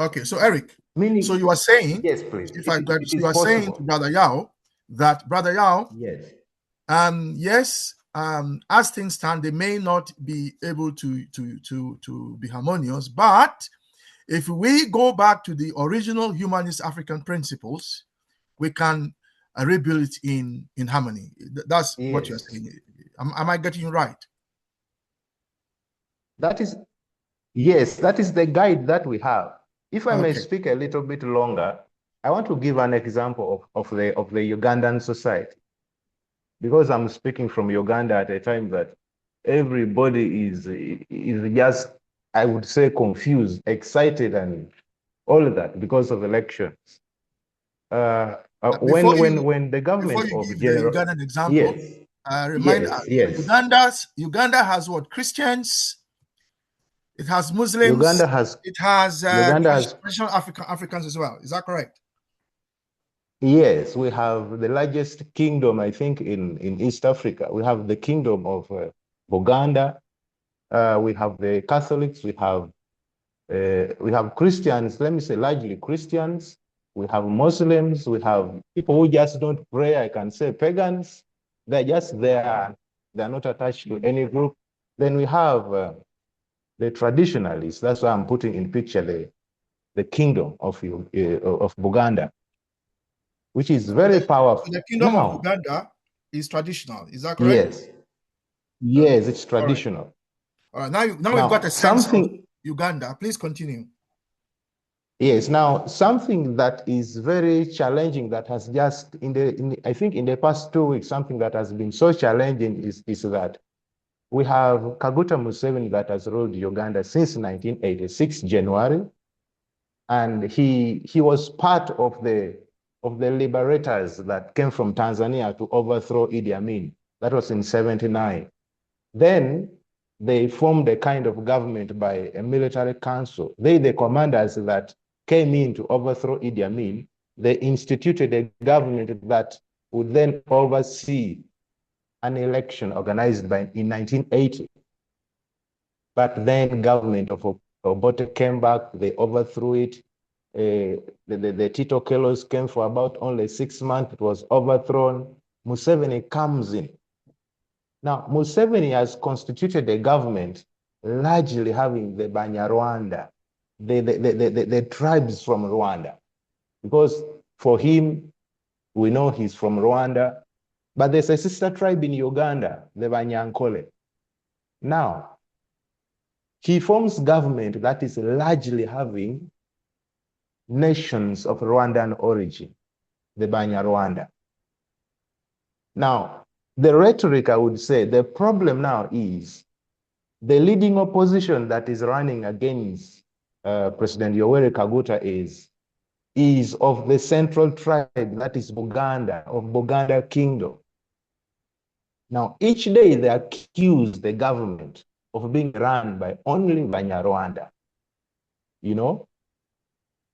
Okay, so Eric,
meaning,
so you are saying,
yes, please.
If I got, you are saying to Brother Yao that Brother Yao,
yes,
yes, as things stand, they may not be able to be harmonious, but if we go back to the original humanist African principles, we can rebuild it in harmony. That's what you're saying. Am I getting you right?
That is, yes, that is the guide that we have. If I may speak a little bit longer, I want to give an example of the Ugandan society, because I'm speaking from Uganda at a time that everybody is just, I would say, confused, excited, and all of that because of elections. When the government
before you
of
give
General,
the Ugandan example, remind us, Uganda has what? Christians. It has Muslims. Uganda has traditional Africans as well. Is that correct?
Yes, we have the largest kingdom, I think, in East Africa. We have the kingdom of Buganda. We have the Catholics. We have Christians. Let me say, largely Christians. We have Muslims. We have people who just don't pray. I can say pagans. They're just there. They're not attached to any group. Then we have the traditionalists. That's why I'm putting in picture the kingdom of Buganda, which is very powerful.
So the kingdom of
Now,
Uganda is traditional. Is that correct?
yes,
Okay.
yes, it's traditional.
All right. Now we've got
Now,
a sense of
something,
Uganda. Please continue.
yes, now something that is very challenging that has just I think in the past 2 weeks, something that has been so challenging is that we have Kaguta Museveni that has ruled Uganda since 1986 January, and he was part of the liberators that came from Tanzania to overthrow Idi Amin. That was in 79. Then they formed a kind of government by a military council. The commanders that came in to overthrow Idi Amin, they instituted a government that would then oversee an election organized in 1980. But then government of Obote came back, they overthrew it. The Tito Kellos came for about only 6 months, it was overthrown. Museveni comes in. Now, Museveni has constituted a government largely having the Banyarwanda, the tribes from Rwanda, because for him, we know he's from Rwanda, but there's a sister tribe in Uganda, the Banyankole. Now, he forms government that is largely having nations of Rwandan origin, the Banyarwanda. Now, the rhetoric, I would say, the problem now is the leading opposition that is running against President Yoweri Kaguta is of the central tribe, that is Buganda, of Buganda Kingdom. Now, each day they accuse the government of being run by only Banyarwanda. You know,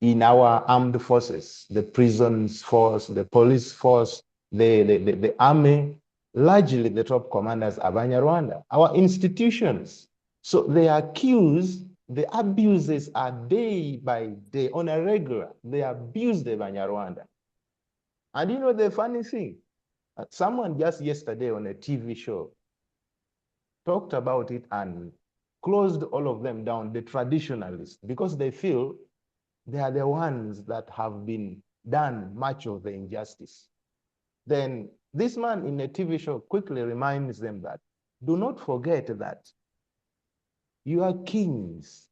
in our armed forces, the prisons force, the police force, the army, largely the top commanders are Banyarwanda. Our institutions, so they accuse, the abuses are day by day on a regular. They abuse the Banyarwanda. And you know the funny thing, someone just yesterday on a TV show talked about it and closed all of them down, the traditionalists, because they feel they are the ones that have been done much of the injustice. Then this man in a TV show quickly reminds them that, do not forget that your kings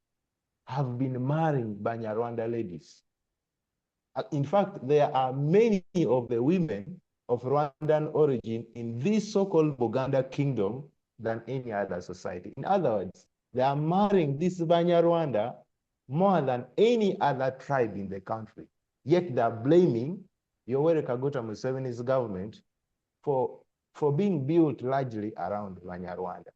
have been marrying Banyarwanda ladies. In fact, there are many of the women of Rwandan origin in this so-called Buganda kingdom than any other society. In other words, they are marrying this Banyarwanda more than any other tribe in the country. Yet they are blaming Yoweri Kaguta Museveni's government for being built largely around Banyarwanda.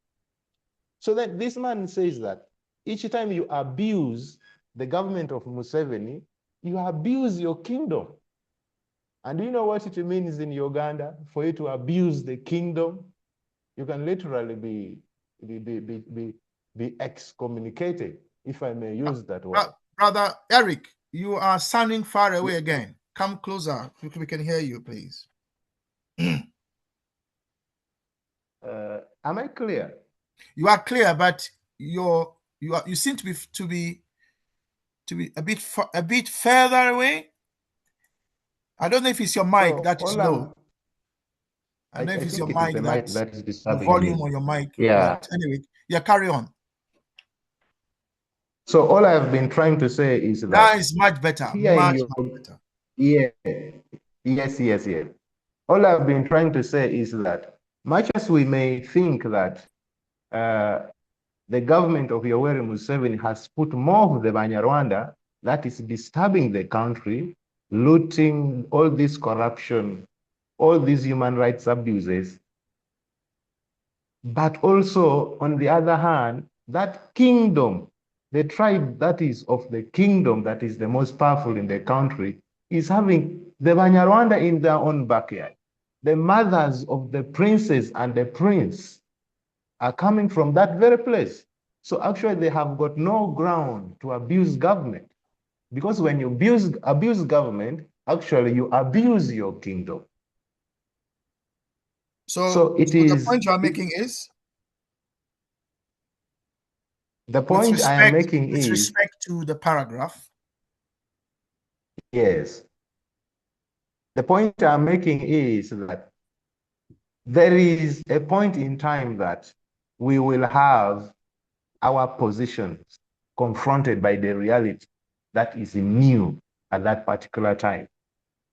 So that this man says that each time you abuse the government of Museveni, you abuse your kingdom. And do you know what it means in Uganda? For you to abuse the kingdom, you can literally be excommunicated, if I may use that word.
Brother Eric, you are sounding far away again. Come closer. We can hear you, please.
Am I clear?
You are clear, but you seem to be a bit further away. I don't know if it's your mic that is low. I don't know if it's your mic
that is
the
disturbing
volume
me.
on your mic.
Yeah.
But anyway, yeah, carry on.
So all I've been trying to say is that
That is much better. Much better.
Yeah. Yes. All I've been trying to say is that much as we may think that the government of Yoweri Museveni has put more of the Banyarwanda that is disturbing the country, looting, all this corruption, all these human rights abuses. But also, on the other hand, that kingdom, the tribe that is of the kingdom that is the most powerful in the country, is having the Banyarwanda in their own backyard, the mothers of the princes and the prince are coming from that very place. So actually they have got no ground to abuse government, because when you abuse government, actually you abuse your kingdom.
So the point you are making is?
The point I am making
with
is,
respect to the paragraph.
yes. The point I'm making is that there is a point in time that we will have our positions confronted by the reality that is new at that particular time.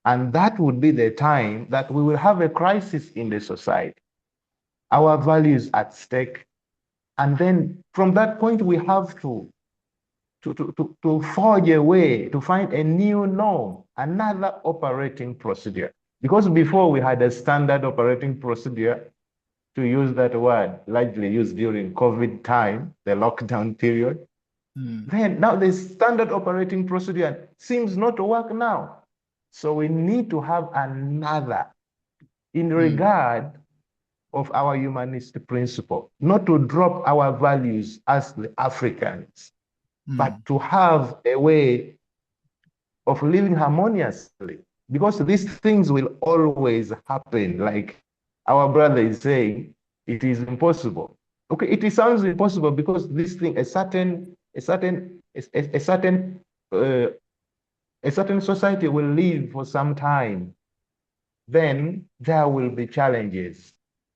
And that would be the time that we will have a crisis in the society, our values at stake. And then from that point, we have to forge a way to find a new norm, another operating procedure. Because before we had a standard operating procedure, to use that word, largely used during COVID time, the lockdown period. Then now the standard operating procedure seems not to work now. So we need to have another in regard of our humanist principle, not to drop our values as the Africans, but to have a way of living harmoniously, because these things will always happen. Like our brother is saying, it is impossible. Okay, it sounds impossible because this thing, a certain society will live for some time. Then there will be challenges,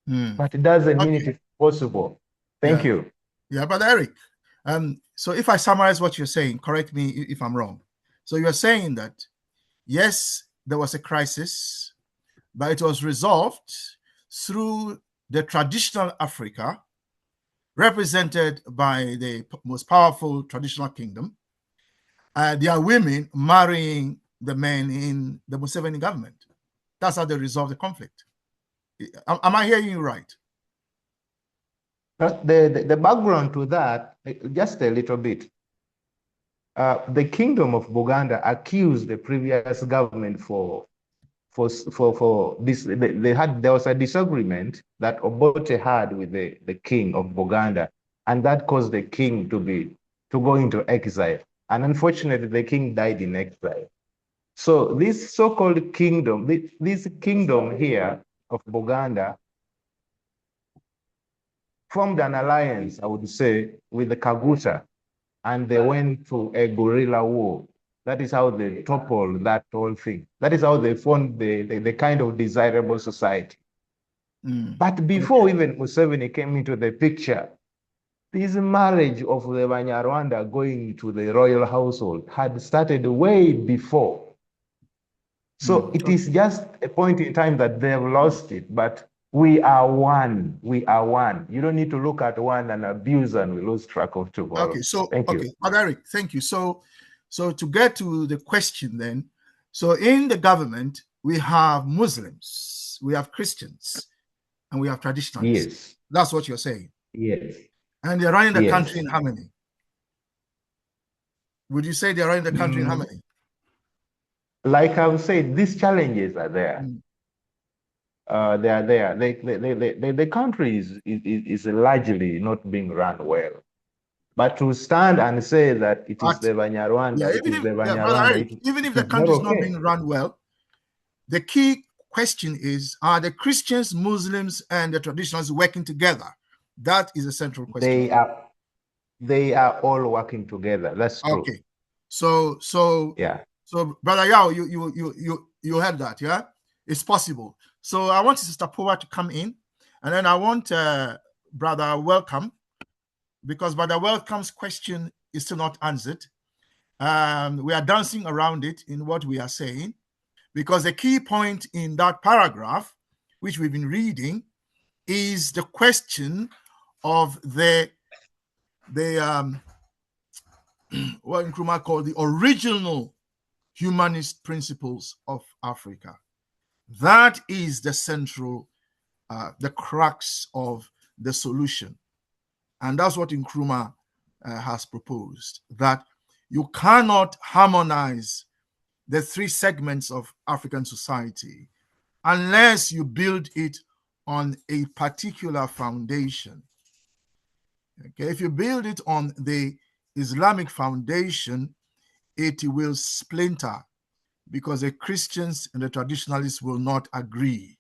but it doesn't mean it is possible. Thank you.
Yeah, Brother Eric. So if I summarize what you're saying, correct me if I'm wrong. So you're saying that, yes, there was a crisis, but it was resolved through the traditional Africa, represented by the most powerful traditional kingdom. There are women marrying the men in the Museveni government. That's how they resolve the conflict. Am I hearing you right?
The background to that, just a little bit. The kingdom of Buganda accused the previous government for this. There was a disagreement that Obote had with the king of Buganda, and that caused the king to go into exile. And unfortunately, the king died in exile. So this so-called kingdom, this kingdom here of Buganda, formed an alliance, I would say, with the Kaguta, and they went to a guerrilla war. That is how they toppled that whole thing. That is how they formed the kind of desirable society. But before even Museveni came into the picture, this marriage of the Banyarwanda going to the royal household had started way before. So it is just a point in time that they've lost it, but we are one. We are one. You don't need to look at one and abuse, and we lose track of tomorrow.
Okay, so
thank you.
Eric, thank you. So to get to the question then, so in the government, we have Muslims, we have Christians, and we have traditionalists.
Yes.
That's what you're saying.
Yes.
And they're running the country in how many? Would you say they're running the country in how many?
Like I've said, these challenges are there. They are there. The country is largely not being run well. But to stand and say that it is the Banyarwanda,
even if the country is not being run well, the key question is, are the Christians, Muslims, and the traditionalists working together? That is a central question.
They are all working together. That's true.
Okay. So
yeah.
So Brother Yao, you heard that, yeah? It's possible. So I want Sister Power to come in, and then I want Brother Welcome, because Brother Welcome's question is still not answered. We are dancing around it in what we are saying, because the key point in that paragraph, which we've been reading, is the question of the what Nkrumah called the original humanist principles of Africa. That is the central, the crux of the solution. And that's what Nkrumah has proposed, that you cannot harmonize the three segments of African society unless you build it on a particular foundation. Okay, if you build it on the Islamic foundation, it will splinter because the Christians and the traditionalists will not agree.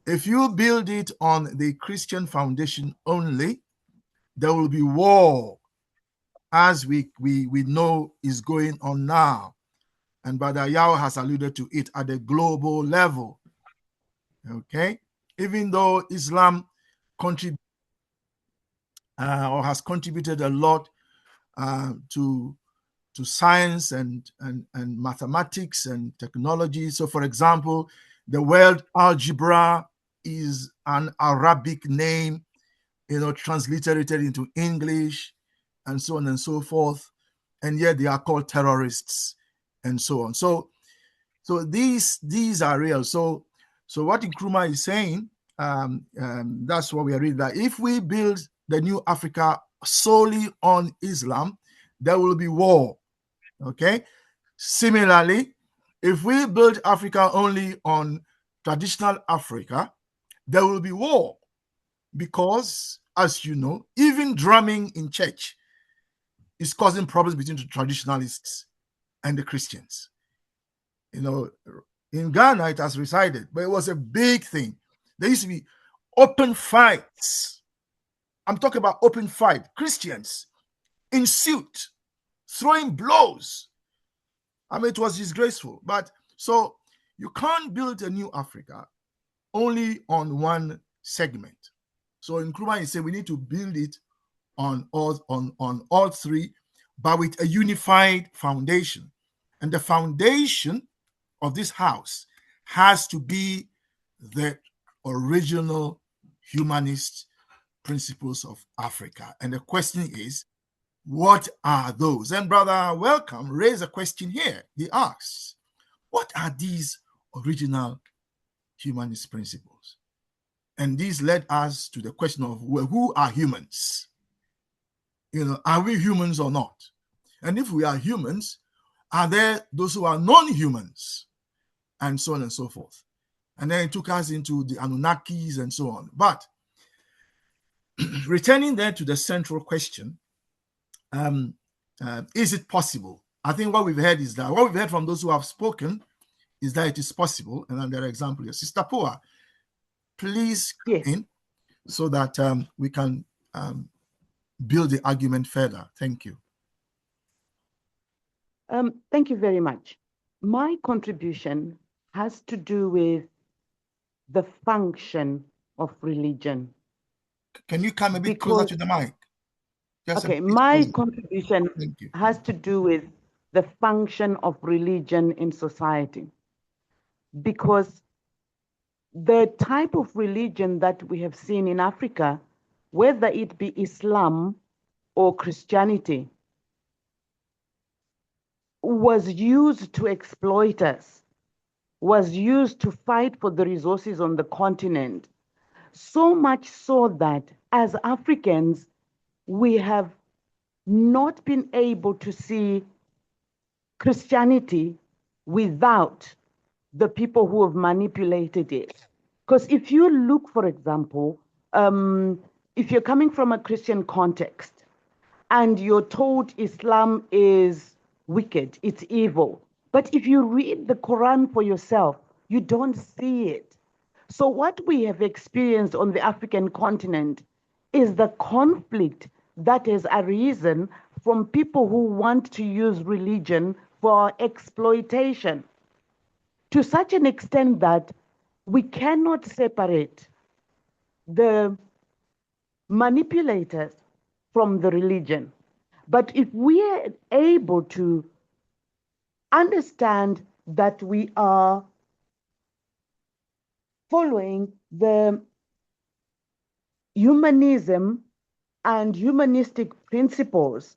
If you build it on the Christian foundation only, there will be war, as we know is going on now. And Brother Yao has alluded to it at the global level. Okay, even though Islam contributes or has contributed a lot to science and mathematics and technology. So, for example, the word algebra is an Arabic name, transliterated into English, and so on and so forth. And yet they are called terrorists, and so on. So these are real. So what Nkrumah is saying, that's what we are reading, that if we build the new Africa solely on Islam, there will be war. Okay. Similarly, if we build Africa only on traditional Africa, there will be war, because, as you know, even drumming in church is causing problems between the traditionalists and the Christians. In Ghana, it has resided, but it was a big thing. There used to be open fights. I'm talking about open fight. Christians in suit, throwing blows. I mean, it was disgraceful. But so you can't build a new Africa only on one segment. So Nkrumah is saying we need to build it on all three, but with a unified foundation. And the foundation of this house has to be the original humanist principles of Africa. And the question is, what are those? And Brother Welcome raised a question here. He asks, what are these original humanist principles? And these led us to the question of, well, who are humans? Are we humans or not? And if we are humans, are there those who are non-humans? And so on and so forth. And then it took us into the Anunnakis and so on. But returning there to the central question, is it possible? I think what we've heard from those who have spoken is that it is possible. And then there are examples. Sister Poa, please come in so that we can build the argument further. Thank you.
Thank you very much. My contribution has to do with the function of religion.
Can you come a bit closer to the mic?
My contribution has to do with the function of religion in society. Because the type of religion that we have seen in Africa, whether it be Islam or Christianity, was used to exploit us, was used to fight for the resources on the continent. So much so that as Africans, we have not been able to see Christianity without the people who have manipulated it. Because if you look, for example, if you're coming from a Christian context and you're told Islam is wicked, it's evil, but if you read the Quran for yourself, you don't see it. So what we have experienced on the African continent is the conflict that has arisen from people who want to use religion for exploitation, to such an extent that we cannot separate the manipulators from the religion. But if we are able to understand that we are following the humanism and humanistic principles,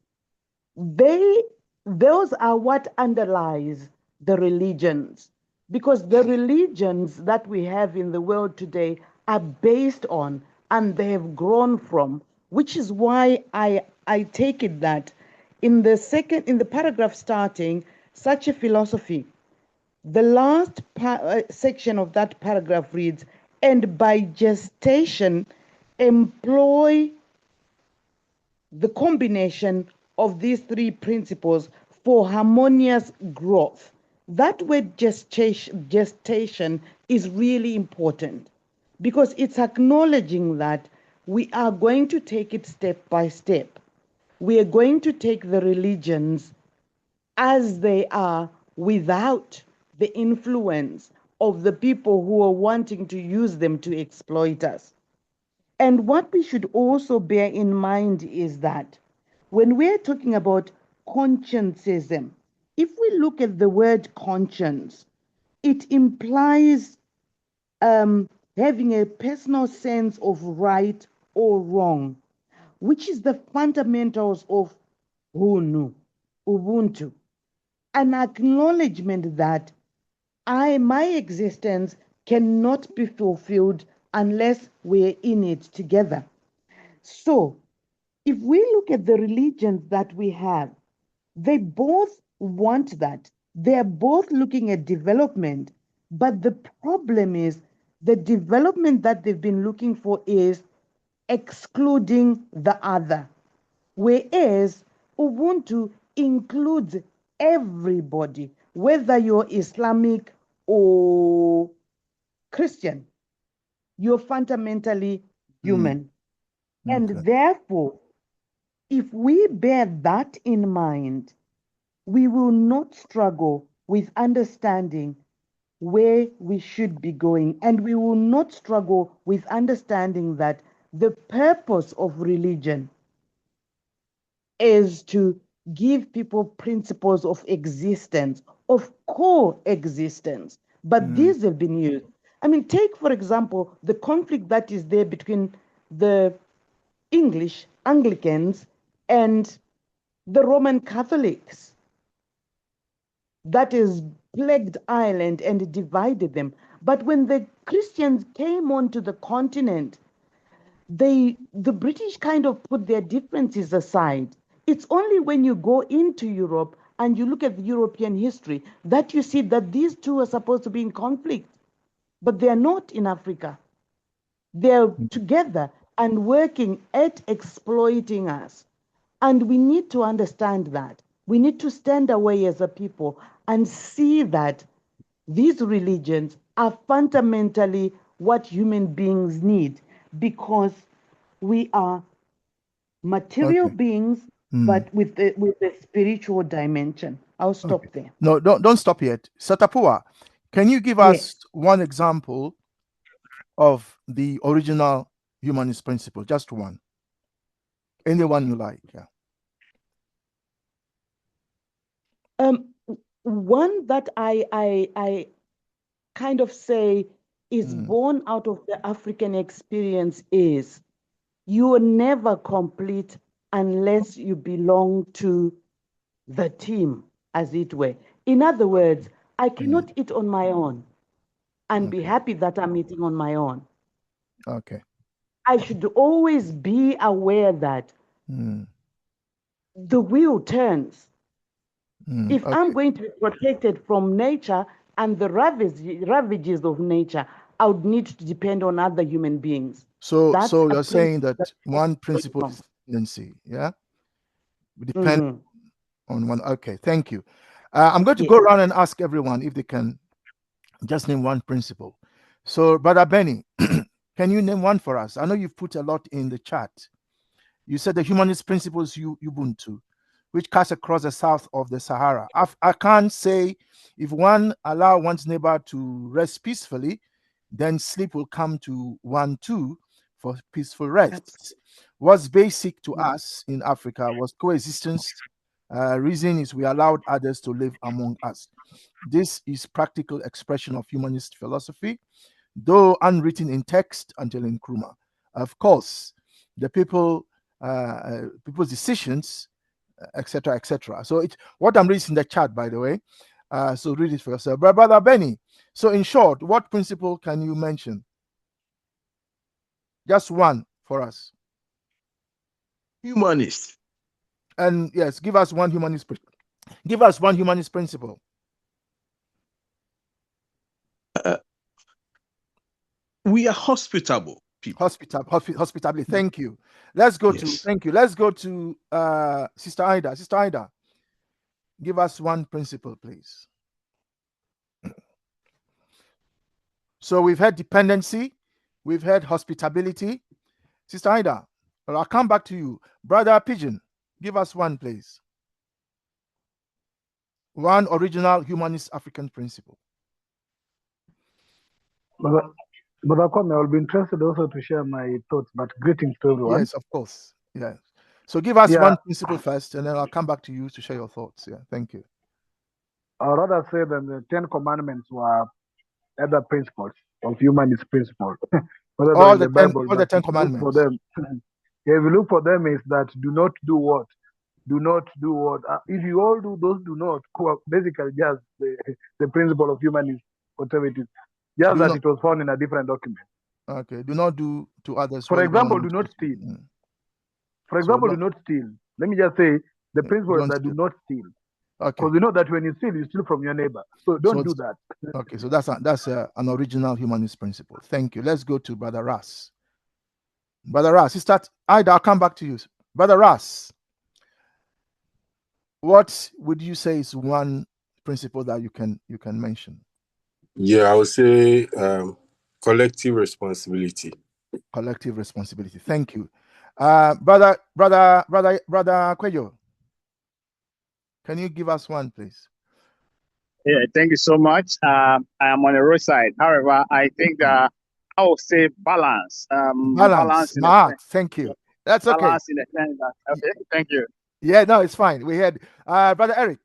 those are what underlies the religions. Because the religions that we have in the world today are based on and they have grown from, which is why I take it that in the paragraph starting such a philosophy, the last section of that paragraph reads, and by gestation employ the combination of these three principles for harmonious growth. That word gestation is really important because it's acknowledging that we are going to take it step by step. We are going to take the religions as they are without the influence of the people who are wanting to use them to exploit us. And what we should also bear in mind is that when we're talking about conscientism, if we look at the word conscience, it implies having a personal sense of right or wrong, which is the fundamentals of Hunu, Ubuntu, an acknowledgement that my existence cannot be fulfilled unless we're in it together. So, if we look at the religions that we have, they both want that. They're both looking at development. But the problem is the development that they've been looking for is excluding the other. Whereas Ubuntu includes everybody, whether you're Islamic or Christian, you're fundamentally human. And
Okay.
therefore, if we bear that in mind, we will not struggle with understanding where we should be going. And we will not struggle with understanding that the purpose of religion is to give people principles of existence, of coexistence. But these have been used. I mean, take, for example, the conflict that is there between the English Anglicans and the Roman Catholics that is plagued Ireland and divided them. But when the Christians came onto the continent, the British kind of put their differences aside. It's only when you go into Europe and you look at the European history that you see that these two are supposed to be in conflict, but they are not in Africa. They're together and working at exploiting us. And we need to understand that. We need to stand away as a people and see that these religions are fundamentally what human beings need because we are material
Okay.
beings, but with the spiritual dimension. I'll stop
Okay.
there.
No, don't stop yet. Satapua, can you give
Yes.
us one example of the original humanist principle? Just one. Anyone you like. Yeah.
One that I kind of say is born out of the African experience is you are never complete unless you belong to the team, as it were. In other words, I cannot eat on my own and be
Okay.
happy that I'm eating on my own.
Okay.
I should always be aware that the wheel turns. If I'm
Okay.
going to be protected from nature and the ravages of nature, I would need to depend on other human beings.
So
That's a
you're saying
principle that
that
I
one
break
principle
from.
is tendency, yeah? We depend on one. Okay, thank you. I'm going to
Yes.
go around and ask everyone if they can just name one principle. So, Brother Benny, can you name one for us? I know you've put a lot in the chat. You said the humanist principles Ubuntu, which cuts across the south of the Sahara. I can't say if one allow one's neighbor to rest peacefully, then sleep will come to one too for peaceful rest. What's basic to us in Africa was coexistence. Reason is we allowed others to live among us. This is practical expression of humanist philosophy, though unwritten in text until Nkrumah. Of course, the people's decisions, etc., etc. So it's what I'm reading in the chat, by the way. So read it for yourself. Brother Benny, so in short, what principle can you mention? Just one for us.
Humanist.
And yes, give us one humanist Give us one humanist principle.
We are hospitable people.
Hospitably. Thank you. Let's go to.
Yes.
Thank you. Let's go to Sister Ida. Sister Ida, give us one principle, please. So we've had dependency, we've had hospitability. Sister Ida, well, I'll come back to you. Brother Pigeon, give us one, please. One original humanist African principle.
But Kwame, I'll be interested also to share my thoughts, but greetings to everyone.
Yes, of course. Yeah. So give us
Yeah.
one principle first, and then I'll come back to you to share your thoughts. Yeah, thank you.
I'd rather say that the 10 Commandments were other principles of humanist principles.
All the
the Bible,
all the
but
10
if you look for
commandments.
them, if you look for them, is that do not do what? Do not do what? If you all do those, do not. Basically, just the principle of humanist conservatism. Just
Do
that
not,
it was found in a different document.
okay. Do not do to others.
For
what you don't
example,
want
do
them
not
to
steal.
do.
For
So
example, do not steal. Let me just say the principle is
don't
that do
steal.
not steal.
Okay.
Because you know that when you steal from your neighbor. So don't do that.
Okay, so that's an original humanist principle. Thank you. Let's go to Brother Ras. Brother Ras, Sister Ida, I'll come back to you. Brother Ras, what would you say is one principle that you can mention?
Yeah, I would say collective responsibility.
Collective responsibility. Thank you. Brother Kwejo, can you give us one, please?
Yeah, thank you so much. I am on the roadside. However, I think I will say balance.
Balance.
In a sense.
Thank you. That's okay.
Balance in the sense that, okay, thank you.
Yeah, no, it's fine. We had Brother Eric.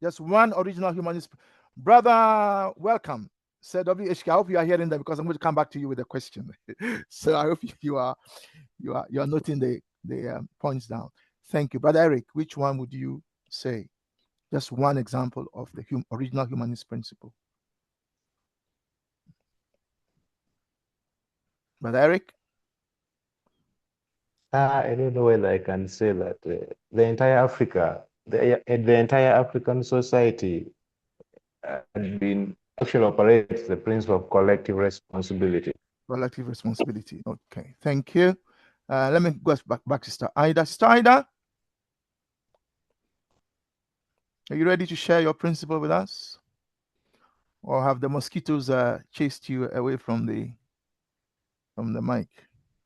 Just one original humanist. Brother, welcome. Said WHK. I hope you are hearing that because I'm going to come back to you with a question. So I hope you are noting the points down. Thank you, Brother Eric. Which one would you say? Just one example of the original humanist principle. Brother Eric?
I don't know whether I can say that the entire Africa, the entire African society actually operates the principle of collective responsibility.
Collective responsibility. Okay, thank you. Let me go back to Sister Ida. Sister Ida, are you ready to share your principle with us? Or have the mosquitoes chased you away from the mic?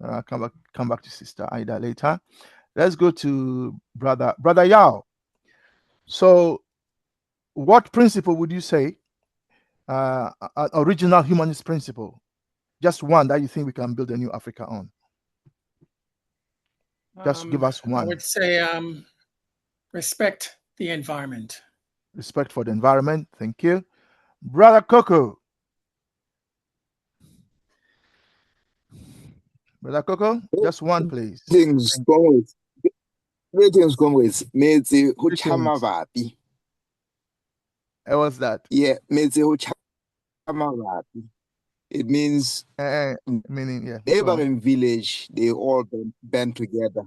I'll come back to Sister Ida later. Let's go to Brother Yao. So, what principle would you say, an original humanist principle, just one that you think we can build a new Africa on? Just give us one.
I would say respect the environment.
Respect for the environment. Thank you. Brother Coco. Brother Coco, just one, please.
Greetings, comrades. Greetings, comrades. Metse ho chama vapi.
What's that?
Yeah, metse ho chama vapi. It means
meaning, yeah.
Neighboring village, they all band together.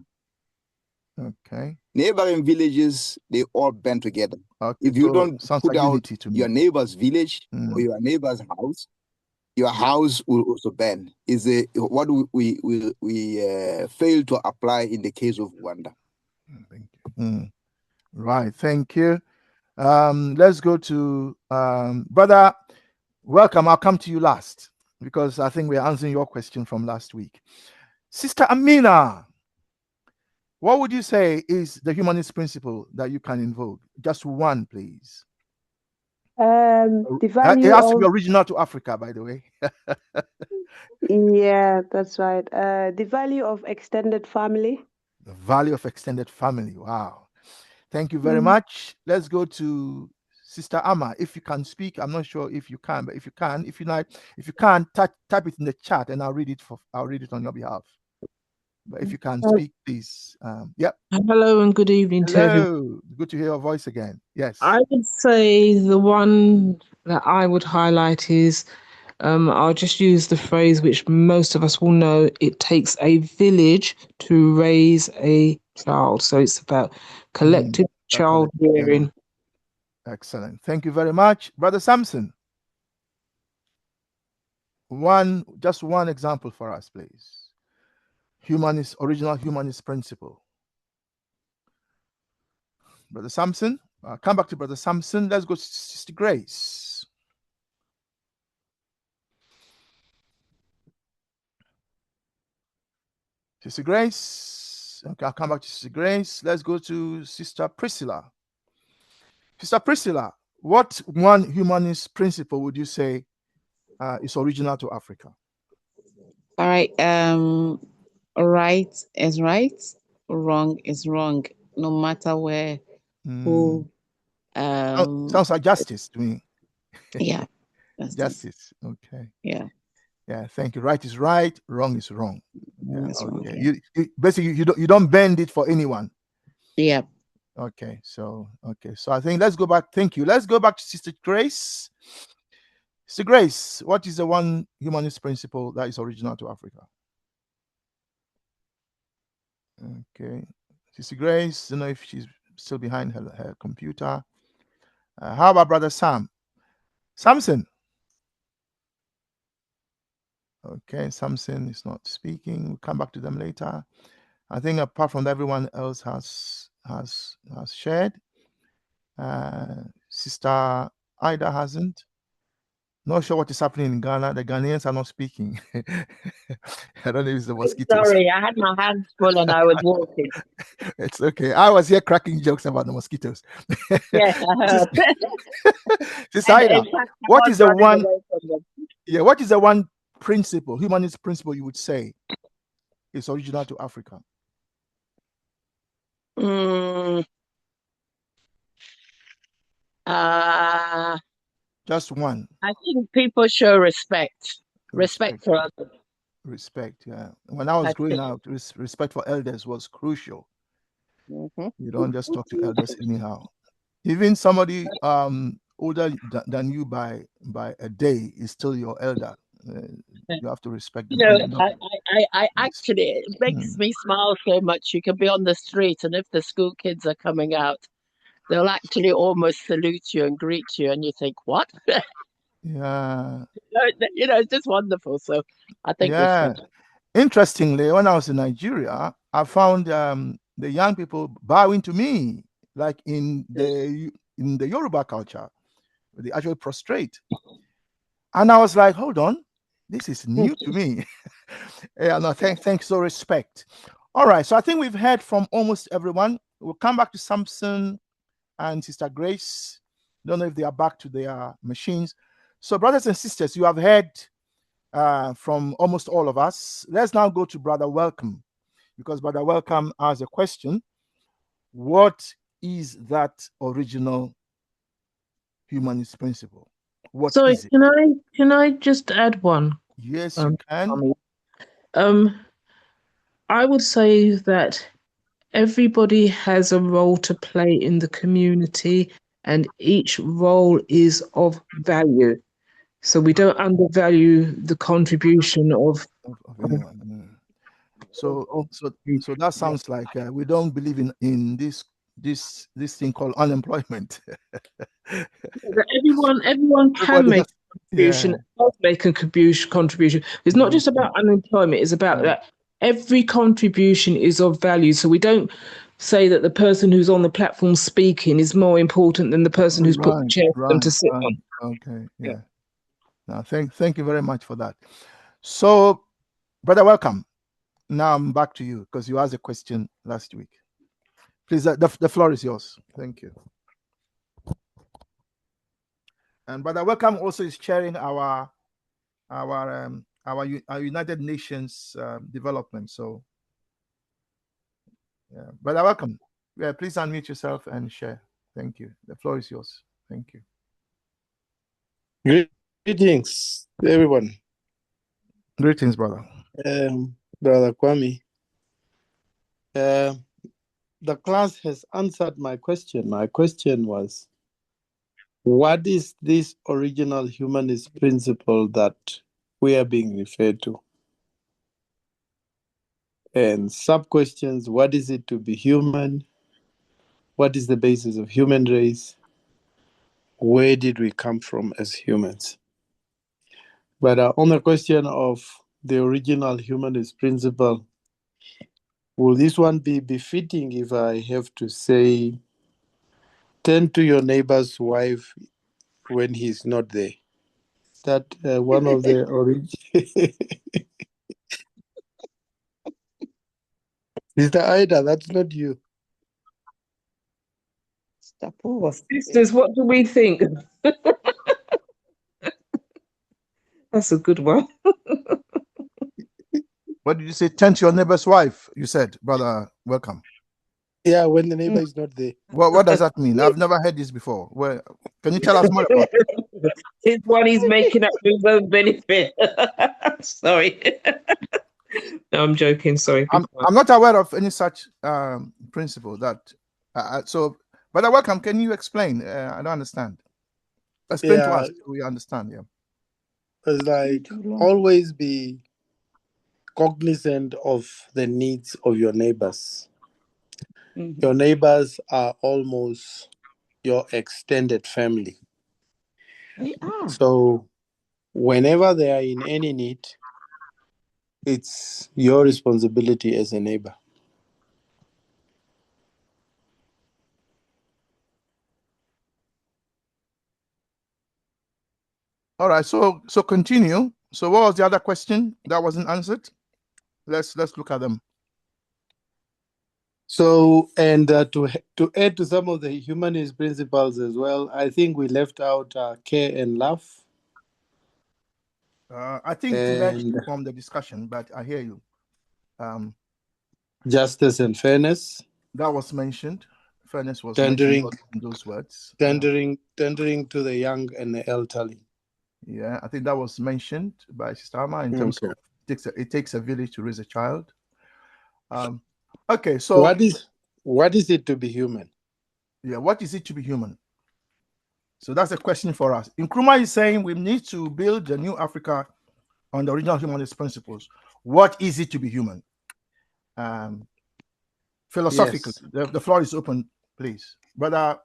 Okay.
Neighboring villages, they all band together.
Okay,
if you don't put
like
out your neighbor's village
or
your neighbor's house, your house will also burn. Is what we fail to apply in the case of Rwanda.
Thank you. Right, thank you. Let's go to Brother. Welcome. I'll come to you last because I think we're answering your question from last week. Sister Amina, what would you say is the humanist principle that you can invoke? Just one, please.
The value
it has to
of
be original to Africa, by the way.
yeah, that's right. The value of extended family.
The value of extended family. Wow. Thank you very much. Let's go to Sister Amma. If you can speak, I'm not sure if you can, but if you can, if you can't, type it in the chat and I'll read it on your behalf. But if you can speak, please. Yep.
Hello and good evening to everyone.
Good to hear your voice again. Yes.
I would say the one that I would highlight is, I'll just use the phrase which most of us will know, it takes a village to raise a child. So it's about collective child rearing.
Excellent. Thank you very much. Brother Samson, just one example for us, please. Original humanist principle. Brother Samson, come back to Brother Samson. Let's go to Sister Grace. Sister Grace. Okay, I'll come back to Sister Grace. Let's go to Sister Priscilla. Sister Priscilla, what one humanist principle would you say is original to Africa?
All right. Right is right, wrong is wrong, no matter where, who.
Sounds like justice to me.
Yeah.
Justice. Okay.
Yeah.
Yeah. Thank you. Right is right. Wrong is wrong.
Wrong is wrong,
okay.
yeah.
You basically you don't bend it for anyone.
Yeah.
Okay. So I think let's go back. Thank you. Let's go back to Sister Grace. Sister Grace, what is the one humanist principle that is original to Africa? Okay. Sister Grace, I don't know if she's still behind her computer. How about Brother Sam? Samson. Okay, Samson is not speaking. We'll come back to them later. I think apart from that, everyone else has shared. Sister Ida hasn't. Not sure what is happening in Ghana. The Ghanaians are not speaking. I don't know if it's the mosquitoes.
Sorry, I had my hands full and I was walking.
It's okay. I was here cracking jokes about the mosquitoes.
Yes, I heard.
Sister Ida,
In fact, I
what
was
is the
running
one?
away from them.
Yeah, what is the one principle, humanist principle, you would say is original to Africa? Just one.
I think people show respect. Respect for others.
Respect, yeah. When I was growing up, respect for elders was crucial.
Mm-hmm.
You don't just talk to elders anyhow. Even somebody older than you by a day is still your elder. You have to respect them.
You know, I actually, it makes me smile so much. You can be on the street, and if the school kids are coming out, they'll actually almost salute you and greet you, and you think, what?
Yeah.
You know, it's just wonderful. So I think respect.
Interestingly, when I was in Nigeria, I found the young people bowing to me, like in the Yoruba culture, they actually prostrate. And I was like, hold on, this is new to me. Yeah, no, thanks, so respect. All right, so I think we've heard from almost everyone. We'll come back to Samson and Sister Grace. Don't know if they are back to their machines. So, brothers and sisters, you have heard from almost all of us. Let's now go to Brother Welcome, because Brother Welcome has a question. What is that original humanist principle? What
Sorry,
is it?
can I just add one?
Yes, you can.
I would say that everybody has a role to play in the community, and each role is of value. So we don't undervalue the contribution of
anyone. So that sounds like we don't believe in this thing called unemployment.
Everyone can make a contribution. Make a contribution. It's not just about unemployment. It's about that every contribution is of value. So we don't say that the person who's on the platform speaking is more important than the person who's put the chair for them to sit on.
Okay, yeah. Now, thank you very much for that. So, Brother Welcome, now I'm back to you because you asked a question last week. Please, the floor is yours. Thank you. And Brother Welcome also is chairing our United Nations development. So, yeah, Brother Welcome, please unmute yourself and share. Thank you. The floor is yours. Thank you.
Greetings, everyone.
Greetings, brother.
Brother Kwame. The class has answered my question. My question was, what is this original humanist principle that we are being referred to? And sub-questions, what is it to be human? What is the basis of human race? Where did we come from as humans? But on the question of the original humanist principle, will this one be befitting if I have to say, tend to your neighbor's wife when he's not there? That one of the origin. Mr. Ida, that's not you.
Sisters, what do we think? That's a good one.
What did you say? Tend to your neighbor's wife, you said, brother. Welcome.
Yeah, when the neighbor is not there.
What does that mean? I've never heard this before. Well, can you tell us more about it?
It's one he's making up for his own benefit. Sorry. No, I'm joking. Sorry.
I'm not aware of any such principle that. So, brother, welcome. Can you explain? I don't understand. Explain to us. We understand. Yeah.
It's like always be cognizant of the needs of your neighbors. Mm-hmm. Your neighbors are almost your extended family.
They are.
So whenever they are in any need, it's your responsibility as a neighbor.
All right. So continue. So what was the other question that wasn't answered? Let's look at them.
So, and to add to some of the humanist principles as well, I think we left out care and love.
I think it emerged from the discussion, but I hear you.
Justice and fairness.
That was mentioned. Fairness was mentioned in those words.
Tendering to the young and the elderly.
Yeah, I think that was mentioned by Sister Ama in terms of it takes a village to raise a child. Okay, so
what is it to be human?
Yeah, what is it to be human? So that's a question for us. Nkrumah is saying we need to build a new Africa on the original humanist principles. What is it to be human? Philosophically, yes. The floor is open, please. Brother,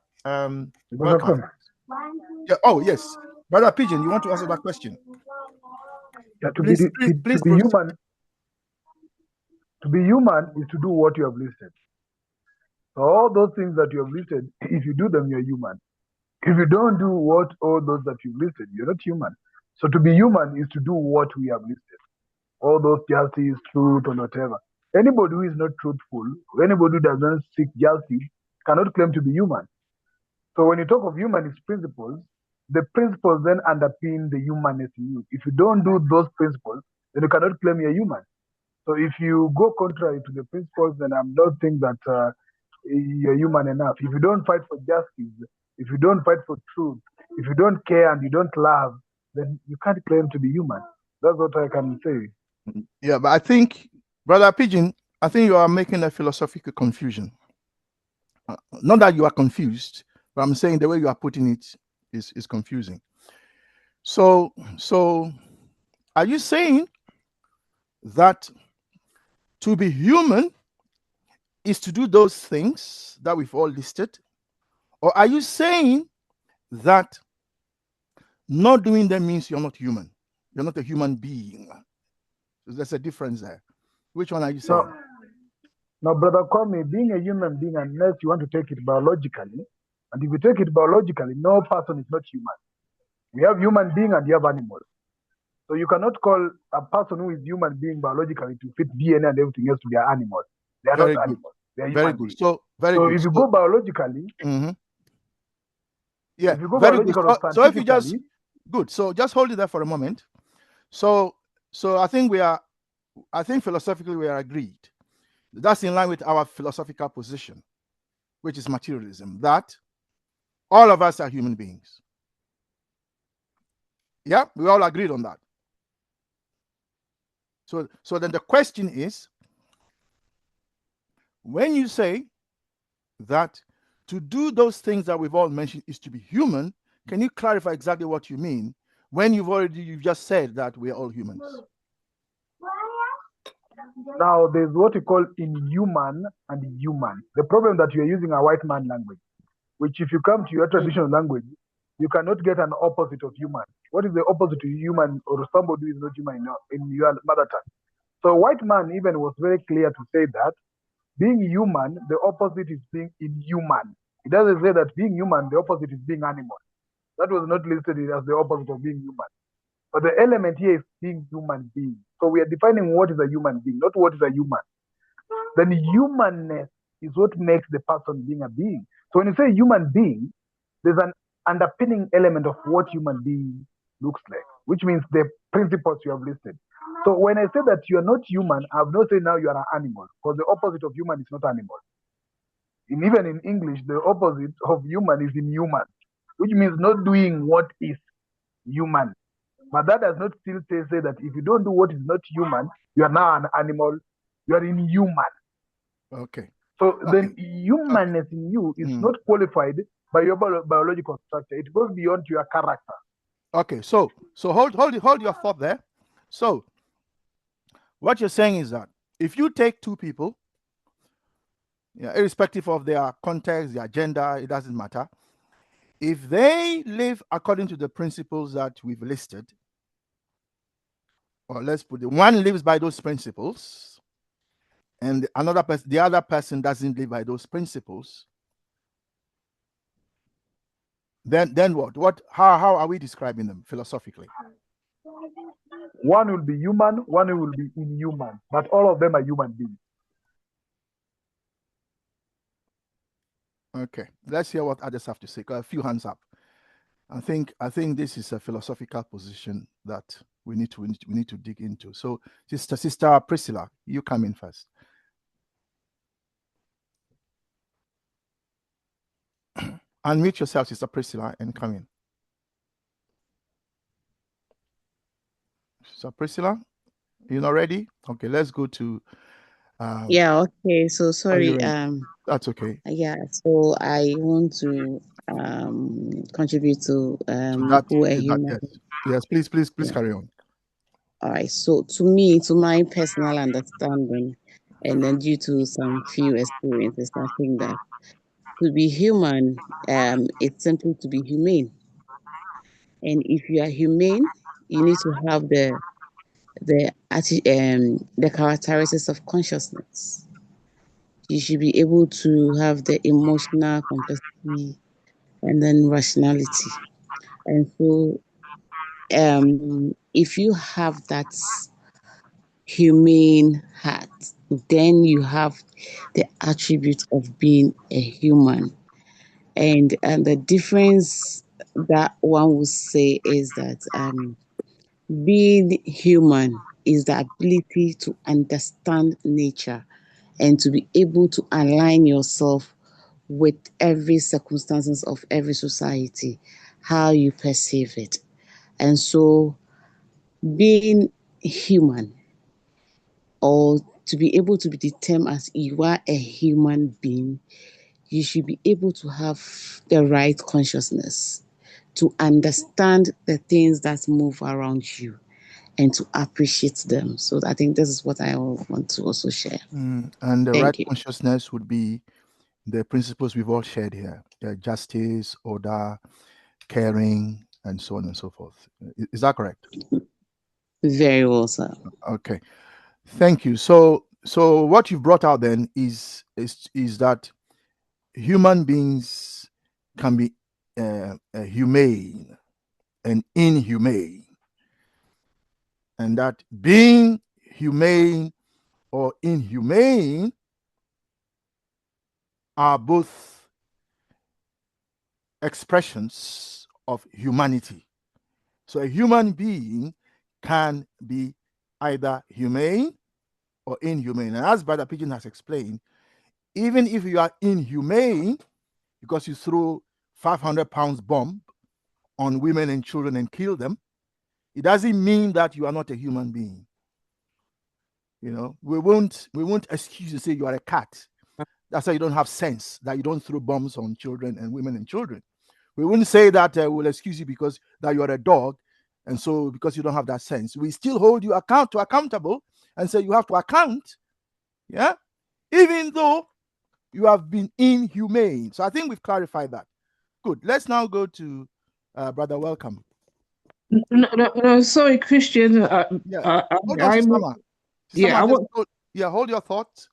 welcome. Yeah, oh, yes. Brother Pigeon, you want to answer that question?
Yeah, to be human. To be human is to do what you have listed. So all those things that you have listed, if you do them, you're human. If you don't do all those that you've listed, you're not human. So to be human is to do what we have listed. All those justice, truth, or whatever. Anybody who is not truthful, anybody who does not seek justice, cannot claim to be human. So when you talk of humanist principles, the principles then underpin the humanist in you. If you don't do those principles, then you cannot claim you're human. So if you go contrary to the principles, then I don't think that you're human enough. If you don't fight for justice, if you don't fight for truth, if you don't care and you don't love, then you can't claim to be human. That's what I can say.
Yeah, but I think, Brother Pigeon, I think you are making a philosophical confusion. Not that you are confused, but I'm saying the way you are putting it is confusing. So are you saying that to be human is to do those things that we've all listed? Or are you saying that not doing them means you're not human? You're not a human being. So there's a difference there. Which one are you saying?
Now, Brother Kwame, being a human being, unless you want to take it biologically, and if you take it biologically, no person is not human. We have human being and you have animals. So you cannot call a person who is human being biologically to fit DNA and everything else to be an animal. They are not animals. They are human beings.
So
if you go biologically,
yeah,
if you go
very good. So if you just good, so just hold it there for a moment. So I think philosophically we are agreed. That's in line with our philosophical position, which is materialism, that all of us are human beings. Yeah, we all agreed on that. So then the question is, when you say that to do those things that we've all mentioned is to be human, can you clarify exactly what you mean when you've just said that we're all humans?
Now, there's what we call inhuman and human. The problem that you're using a white man language, which if you come to your traditional language, you cannot get an opposite of human. What is the opposite to human or somebody who is not human in your mother tongue? So white man even was very clear to say that being human, the opposite is being inhuman. It doesn't say that being human, the opposite is being animal. That was not listed as the opposite of being human. But the element here is being human being. So we are defining what is a human being, not what is a human. Then humanness is what makes the person being a being. So when you say human being, there's an underpinning element of what human being looks like, which means the principles you have listed. So when I say that you are not human, I've not said now you are an animal, because the opposite of human is not animal. And even in English, the opposite of human is inhuman, which means not doing what is human. But that does not still say that if you don't do what is not human, you are now an animal, you are inhuman.
Okay.
So then humanness in you is not qualified by your biological structure. It goes beyond your character.
Okay, so hold your thought there. So what you're saying is that if you take two people, irrespective of their context, their gender, it doesn't matter. If they live according to the principles that we've listed, or let's put it, one lives by those principles, and the other person doesn't live by those principles, then what? How are we describing them philosophically?
One will be human, one will be inhuman, but all of them are human beings.
Okay, let's hear what others have to say. Got a few hands up. I think this is a philosophical position that we need to dig into. So, Sister Priscilla, you come in first. Unmute yourself, Sister Priscilla, and come in. Sister Priscilla, you not ready? Okay, let's go to.
Yeah. Okay. So sorry.
That's okay.
Yeah. So I want to contribute to who are human.
Yes. Please carry on.
All right. So to me, to my personal understanding, and then due to some few experiences, I think that to be human, it's simply to be humane. And if you are humane, you need to have the characteristics of consciousness. You should be able to have the emotional complexity and then rationality. And so, if you have that humane heart, then you have the attribute of being a human. And the difference that one would say is that being human is the ability to understand nature and to be able to align yourself with every circumstances of every society, how you perceive it. And so being human, or to be able to be determined as you are a human being, you should be able to have the right consciousness to understand the things that move around you and to appreciate them. So I think this is what I want to also share.
And the right consciousness would be the principles we've all shared here: justice, order, caring, and so on and so forth. Is that correct?
Very well, sir.
Okay, thank you. So what you've brought out then is that human beings can be humane and inhumane, and that being humane or inhumane are both expressions of humanity. So a human being can be either humane or inhumane. And as Brother Pigeon has explained, even if you are inhumane because you throw 500 pounds bomb on women and children and kill them, it doesn't mean that you are not a human being. You know, we won't excuse you, say you are a cat. That's why you don't have sense, that you don't throw bombs on children and women and children. We wouldn't say that we'll excuse you because that you are a dog And so, because you don't have that sense, we still hold you accountable and say you have to account, yeah, even though you have been inhumane. So I think we've clarified that. Good. Let's now go to Brother Welcome.
No, sorry, Christian.
Yeah. Hold on, Sister Ma.
Yeah, I want.
Hold your thoughts.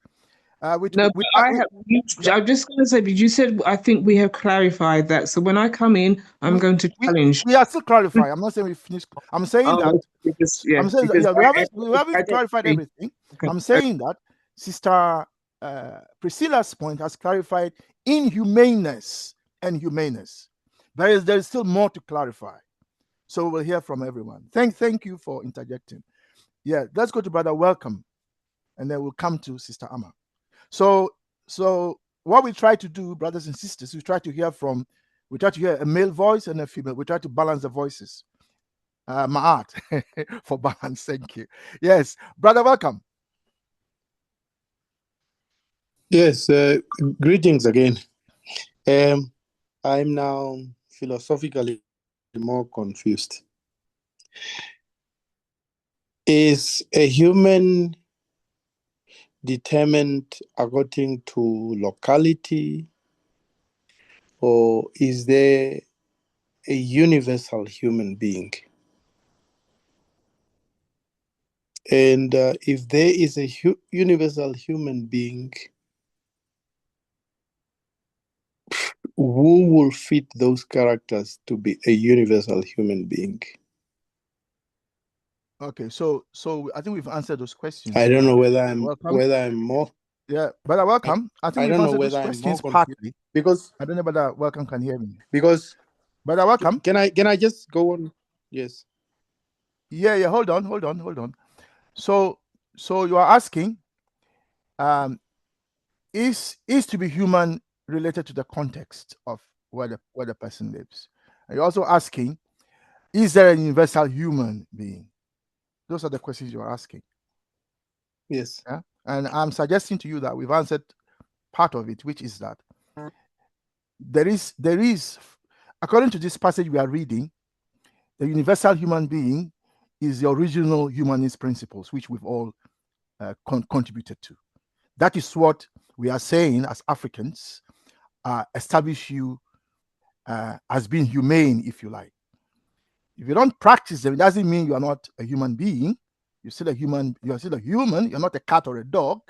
I'm just going to say, but you said I think we have clarified that. So when I come in, I'm going to challenge.
We are still clarifying. I'm not saying we finished. I'm saying that. I'm saying that, we haven't clarified everything. Okay. I'm saying that Sister Priscilla's point has clarified inhumaneness and humaneness. There is still more to clarify. So we'll hear from everyone. Thank you for interjecting. Yeah, let's go to Brother Welcome, and then we'll come to Sister Amma. So what we try to do, brothers and sisters, we try to hear a male voice and a female. We try to balance the voices. Ma'at for balance. Thank you. Yes, Brother Welcome.
Yes, greetings again. I'm now philosophically more confused. Is a human determined according to locality, or is there a universal human being? And if there is a universal human being, who will fit those characters to be a universal human being?
Okay, so I think we've answered those questions.
I don't know whether I'm more.
Yeah, Brother Welcome. I think we've answered those questions partly
because
I don't know whether Welcome can hear me.
Because
Brother Welcome.
Can I just go on? Yes.
Yeah. Hold on. So you are asking, is to be human related to the context of where the person lives? And you're also asking, is there a universal human being? Those are the questions you are asking.
Yes.
Yeah. And I'm suggesting to you that we've answered part of it, which is that there is, according to this passage we are reading, the universal human being is the original humanist principles, which we've all contributed to. That is what we are saying as Africans establish you as being humane, if you like. If you don't practice them, it doesn't mean you are not a human being. You're still a human. You're still a human. You're not a cat or a dog,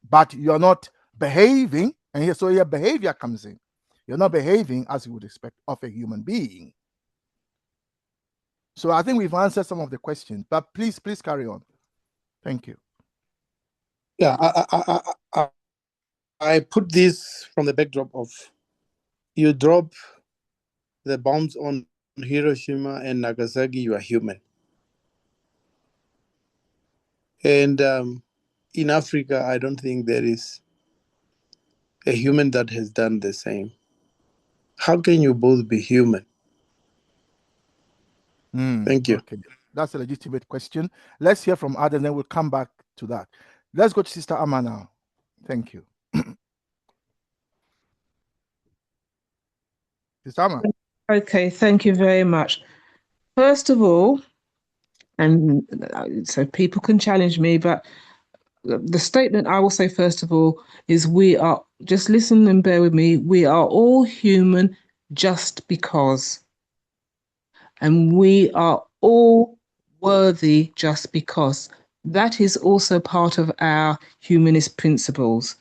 but you're not behaving. And so your behavior comes in. You're not behaving as you would expect of a human being. So I think we've answered some of the questions, but please carry on. Thank you.
Yeah, I put this from the backdrop of you drop the bombs on Hiroshima and Nagasaki, you are human. And in Africa, I don't think there is a human that has done the same. How can you both be human? Thank you.
Okay. That's a legitimate question. Let's hear from others, and then we'll come back to that. Let's go to Sister Amma now. Thank you. Sister Amma.
Okay, thank you very much. First of all, and so people can challenge me, but the statement I will say first of all is we are, just listen and bear with me, we are all human just because. And we are all worthy just because. That is also part of our humanist principles.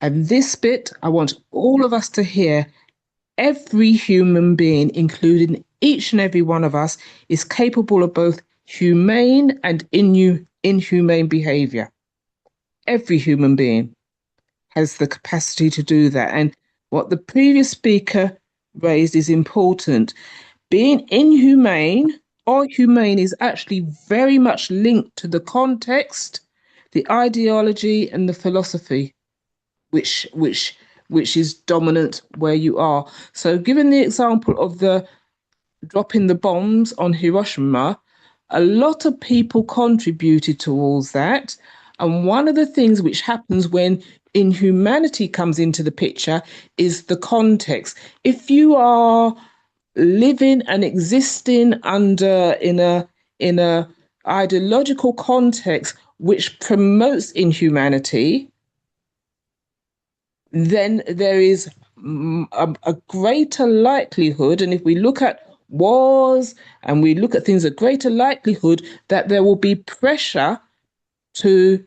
And this bit, I want all of us to hear. Every human being, including each and every one of us, is capable of both humane and inhumane behavior. Every human being has the capacity to do that. And what the previous speaker raised is important. Being inhumane or humane is actually very much linked to the context, the ideology, and the philosophy which is dominant where you are. So given the example of the dropping the bombs on Hiroshima, a lot of people contributed towards that. And one of the things which happens when inhumanity comes into the picture is the context. If you are living and existing under in a ideological context which promotes inhumanity, then there is a greater likelihood, and if we look at wars and we look at things, a greater likelihood that there will be pressure to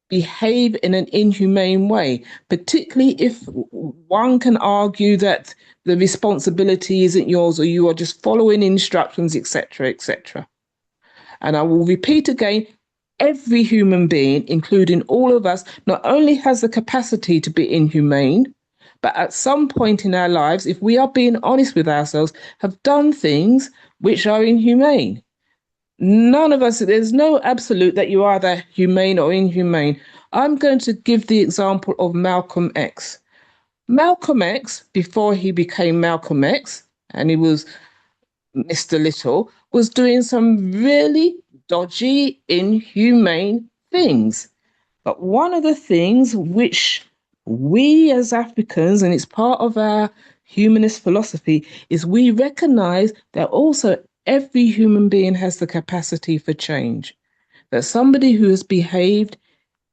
behave in an inhumane way, particularly if one can argue that the responsibility isn't yours or you are just following instructions, etc., etc. And I will repeat again, every human being, including all of us, not only has the capacity to be inhumane, but at some point in our lives, if we are being honest with ourselves, have done things which are inhumane. None of us, there's no absolute that you are either humane or inhumane. I'm going to give the example of Malcolm X. Malcolm X, before he became Malcolm X, and he was Mr. Little, was doing some really dodgy, inhumane things. But one of the things which we as Africans, and it's part of our humanist philosophy, is we recognize that also every human being has the capacity for change. That somebody who has behaved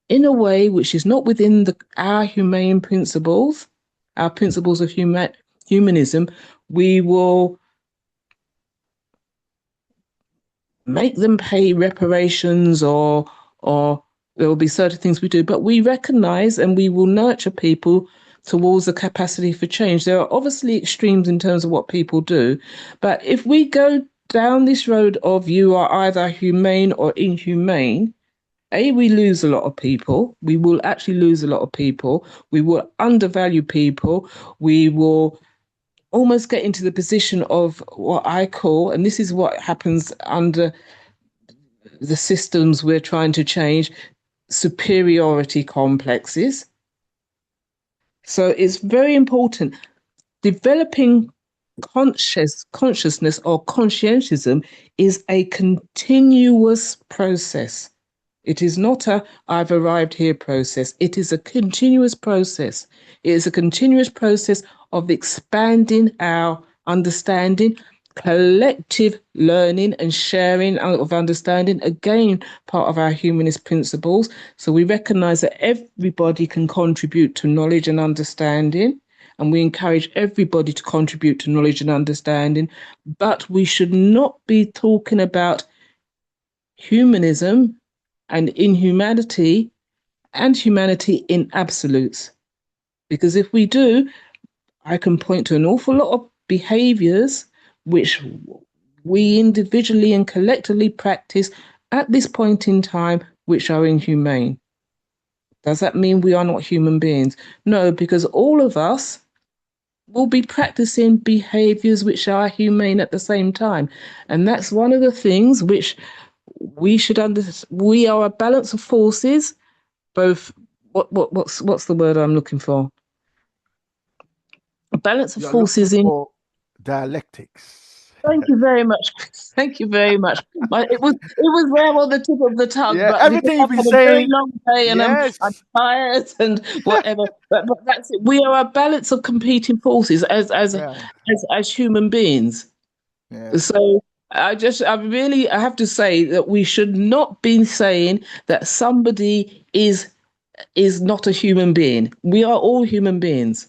in a way which is not within our humane principles, our principles of humanism, we will make them pay reparations, or there will be certain things we do, but we recognize and we will nurture people towards the capacity for change. There are obviously extremes in terms of what people do, but if we go down this road of you are either humane or inhumane, we lose a lot of people. We will actually lose a lot of people. We will undervalue people. We will almost get into the position of what I call, and this is what happens under the systems we're trying to change, superiority complexes. So it's very important. Developing consciousness or conscientism is a continuous process. It is not a I've arrived here process. It is a continuous process. It is a continuous process of expanding our understanding, collective learning and sharing of understanding, again, part of our humanist principles. So we recognize that everybody can contribute to knowledge and understanding, and we encourage everybody to contribute to knowledge and understanding, but we should not be talking about humanism and inhumanity and humanity in absolutes. Because if we do, I can point to an awful lot of behaviors which we individually and collectively practice at this point in time, which are inhumane. Does that mean we are not human beings? No, because all of us will be practicing behaviors which are humane at the same time. And that's one of the things which we should understand. We are a balance of forces, both what's the word I'm looking for? A balance of forces in
dialectics.
Thank you very much, Chris. Thank you very much. It was there on the tip of the tongue,
Yeah,
but
everything you've
I've
been
had a very
saying.
long day and
Yes.
I'm tired and whatever. but that's it. We are a balance of competing forces as human beings.
Yeah.
So I have to say that we should not be saying that somebody is not a human being. We are all human beings.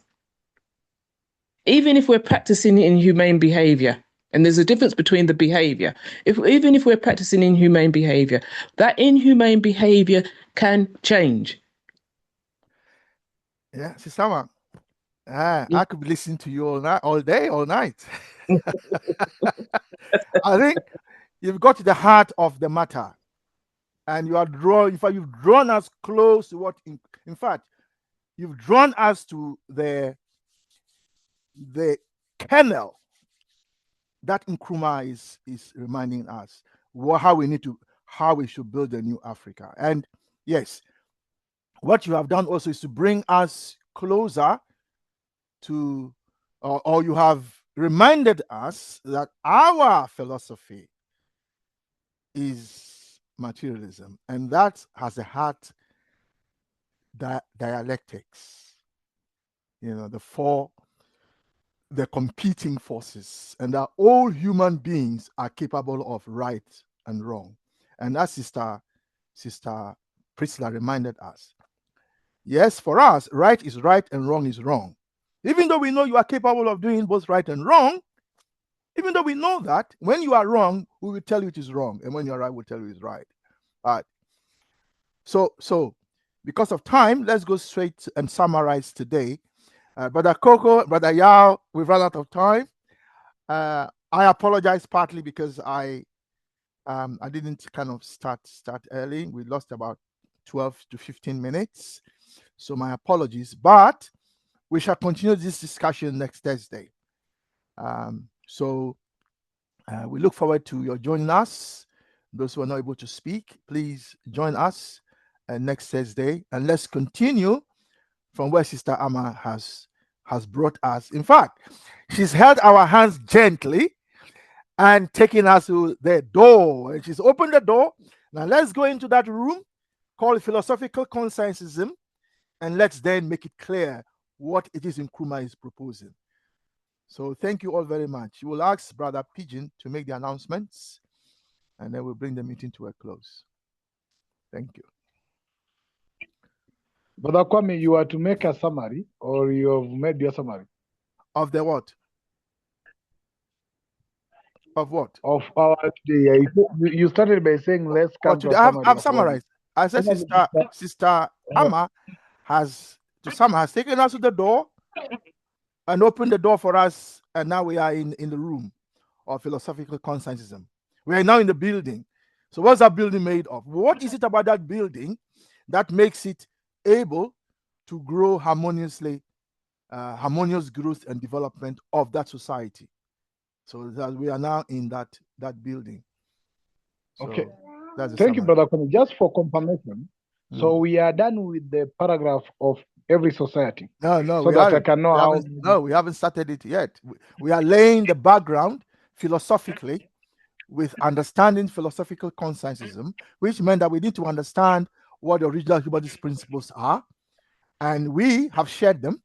Even if we're practicing inhumane behavior, and there's a difference between the behavior. Even if we're practicing inhumane behavior, that inhumane behavior can change.
Yeah, Sisama, I could be listening to you all day, all night. I think you've got to the heart of the matter, and you've drawn us close to what, in fact, you've drawn us to the kernel that Nkrumah is reminding us how we should build a new Africa. And yes, what you have done also is to bring us closer to, or you have reminded us that our philosophy is materialism, and that has a heart dialectics. The four the competing forces, and that all human beings are capable of right and wrong. And as Sister Priscilla reminded us, yes, for us, right is right and wrong is wrong. Even though we know you are capable of doing both right and wrong, even though we know that, when you are wrong, we will tell you it is wrong, and when you are right, we'll tell you it's right. But so because of time, let's go straight and summarize today. Brother Coco, Brother Yao, we've run out of time. I apologize partly because I didn't kind of start early. We lost about 12 to 15 minutes. So my apologies, but we shall continue this discussion next Thursday. So we look forward to your joining us. Those who are not able to speak, please join us next Thursday, and let's continue from where Sister Amma has brought us. In fact, she's held our hands gently and taken us to the door. And she's opened the door. Now let's go into that room called philosophical conscientism, and let's then make it clear what it is Nkrumah is proposing. So thank you all very much. You will ask Brother Pigeon to make the announcements, and then we'll bring the meeting to a close. Thank you.
Brother Kwame, you are to make a summary, or you have made your summary?
Of the what? Of what?
Of our today. You started by saying let's come to a summary.
I've summarized. I said Sister Amma has taken us to the door and opened the door for us, and now we are in the room of philosophical conscientism. We are now in the building. So what's that building made of? What is it about that building that makes it able to grow harmoniously, harmonious growth and development of that society? So that we are now in that building. So
okay.
That's
Thank you, Brother Kwame. Just for confirmation, so we are done with the paragraph of every society.
No,
so that I can know how.
No, we haven't started it yet. We are laying the background philosophically with understanding philosophical conscientism, which meant that we need to understand what the original humanist principles are, and we have shared them,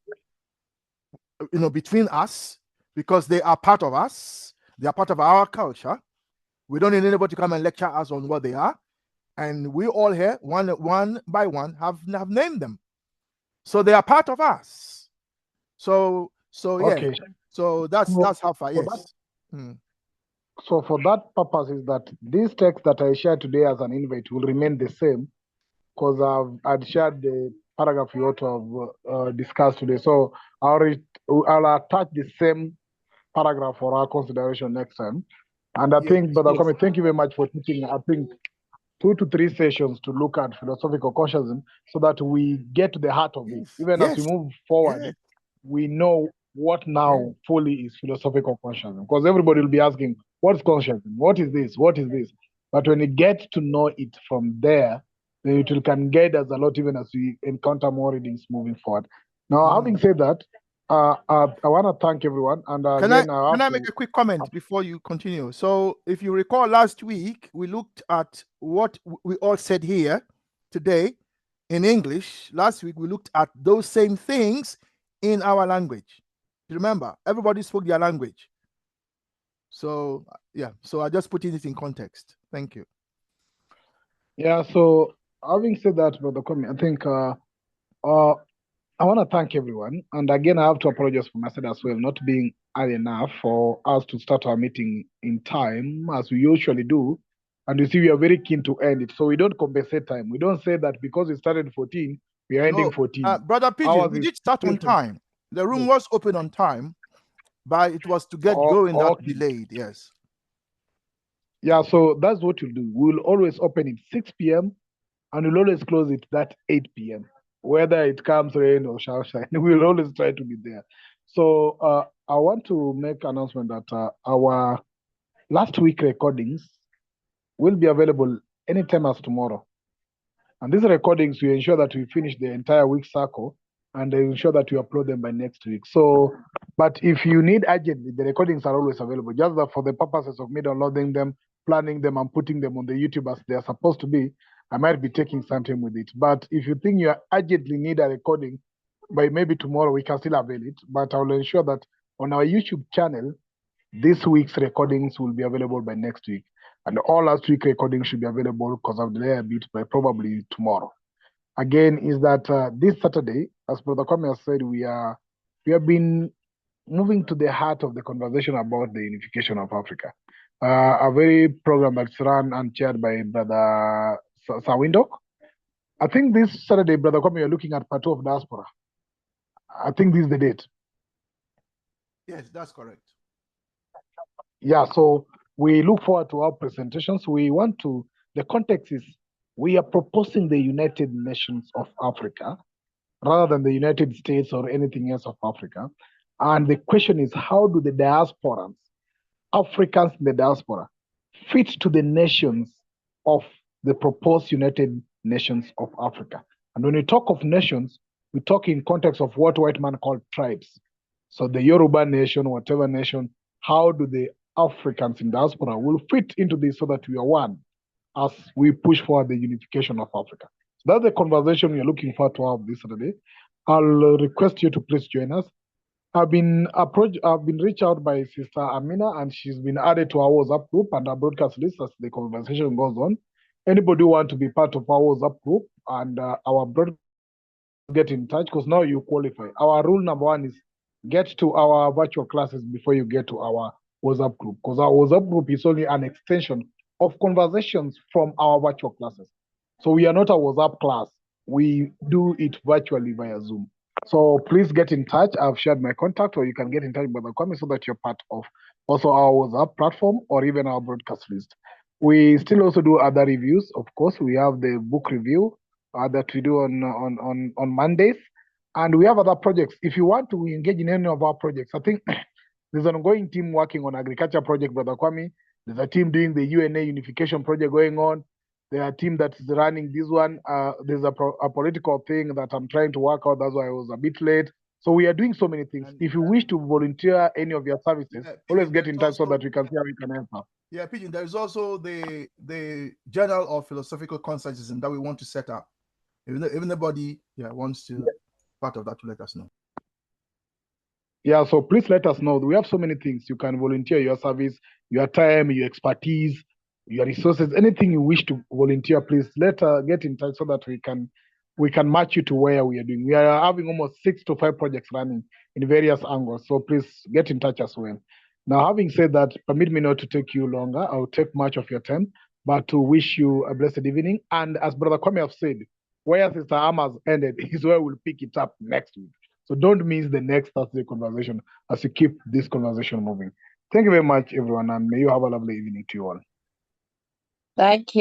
between us, because they are part of us. They are part of our culture. We don't need anybody to come and lecture us on what they are, and we all here, one by one, have named them. So they are part of us. So okay. Yeah. So that's how far. Yes.
So for that purpose is that this text that I shared today as an invite will remain the same, because I'd shared the paragraph we ought to have discussed today. So I'll attach the same paragraph for our consideration next time. And I think, Brother Kwame, thank you very much for teaching, I think, 2 to 3 sessions to look at philosophical consciousness so that we get to the heart of it. Even as we move forward, we know what now fully is philosophical consciousness. Because everybody will be asking, what's consciousness? What is this? What is this? But when you get to know it from there, then it can guide us a lot even as we encounter more readings moving forward. Now, having said that, I want to thank everyone. And
can I make a quick comment before you continue? So, if you recall, last week we looked at what we all said here today in English. Last week we looked at those same things in our language. You remember, everybody spoke their language. So yeah, so I just putting it in context. Thank you.
Yeah. So having said that, Brother Kwame, I think I want to thank everyone. And again, I have to apologize for myself as well, not being early enough for us to start our meeting in time, as we usually do. And you see, we are very keen to end it. So we don't compensate time. We don't say that because we started 14, we are ending 14.
Brother Pigeon, we did start on time. The room was open on time, but it was to get going that delayed, yes.
Yeah, so that's what we'll do. We'll always open it 6 p.m. and we'll always close it at 8 p.m. Whether it comes rain or shine, we'll always try to be there. So I want to make an announcement that our last week recordings will be available anytime as tomorrow. And these recordings, we ensure that we finish the entire week cycle and ensure that we upload them by next week. So, but if you need urgently, the recordings are always available. Just that for the purposes of me downloading them, planning them, and putting them on the YouTube as they are supposed to be, I might be taking some time with it. But if you think you urgently need a recording, by maybe tomorrow, we can still avail it. But I will ensure that on our YouTube channel, this week's recordings will be available by next week. And all last week recordings should be available because of delay a bit by probably tomorrow. Again, is that this Saturday, as Brother Kwame has said, we have been moving to the heart of the conversation about the unification of Africa. A very program that's run and chaired by Brother Sawindok. I think this Saturday, Brother Kwame, you're looking at part 2 of diaspora. I think this is the date.
Yes, that's correct.
Yeah, so we look forward to our presentations. The context is we are proposing the United Nations of Africa rather than the United States or anything else of Africa. And the question is, how do the diasporans, Africans in the diaspora, fit to the nations of the proposed United Nations of Africa? And when we talk of nations, we talk in context of what white man called tribes. So the Yoruba nation, whatever nation, how do the Africans in diaspora will fit into this so that we are one as we push for the unification of Africa? So that's the conversation we are looking forward to have this Saturday. I'll request you to please join us. I've been reached out by Sister Amina, and she's been added to our WhatsApp group and our broadcast list as the conversation goes on. Anybody who want to be part of our WhatsApp group and our broadcast, get in touch because now you qualify. Our rule number 1 is get to our virtual classes before you get to our WhatsApp group, because our WhatsApp group is only an extension of conversations from our virtual classes. So we are not a WhatsApp class. We do it virtually via Zoom. So please get in touch. I've shared my contact, or you can get in touch with the Kwame so that you're part of also our WhatsApp platform or even our broadcast list. We still also do other reviews. Of course, we have the book review that we do on Mondays. And we have other projects. If you want to engage in any of our projects, I think there's an ongoing team working on agriculture project, Brother Kwame. There's a team doing the UNA unification project going on. There's a team that is running this one. There's a political thing that I'm trying to work out. That's why I was a bit late. So we are doing so many things. If you wish to volunteer any of your services, always get in touch so that we can see how we can help out.
Yeah, Pigeon, there is also the Journal of Philosophical Consensus that we want to set up. If anybody wants to part of that, to let us know.
Yeah, so please let us know. We have so many things. You can volunteer your service, your time, your expertise, your resources, anything you wish to volunteer. Please get in touch so that we can match you to where we are doing. We are having almost 6 to 5 projects running in various angles. So please get in touch as well. Now, having said that, permit me not to take you longer. I'll take much of your time, but to wish you a blessed evening. And as Brother Kwame have said, where Sister Ama's ended is where we'll pick it up next week. So don't miss the next Thursday conversation as we keep this conversation moving. Thank you very much, everyone, and may you have a lovely evening to you all.
Thank you.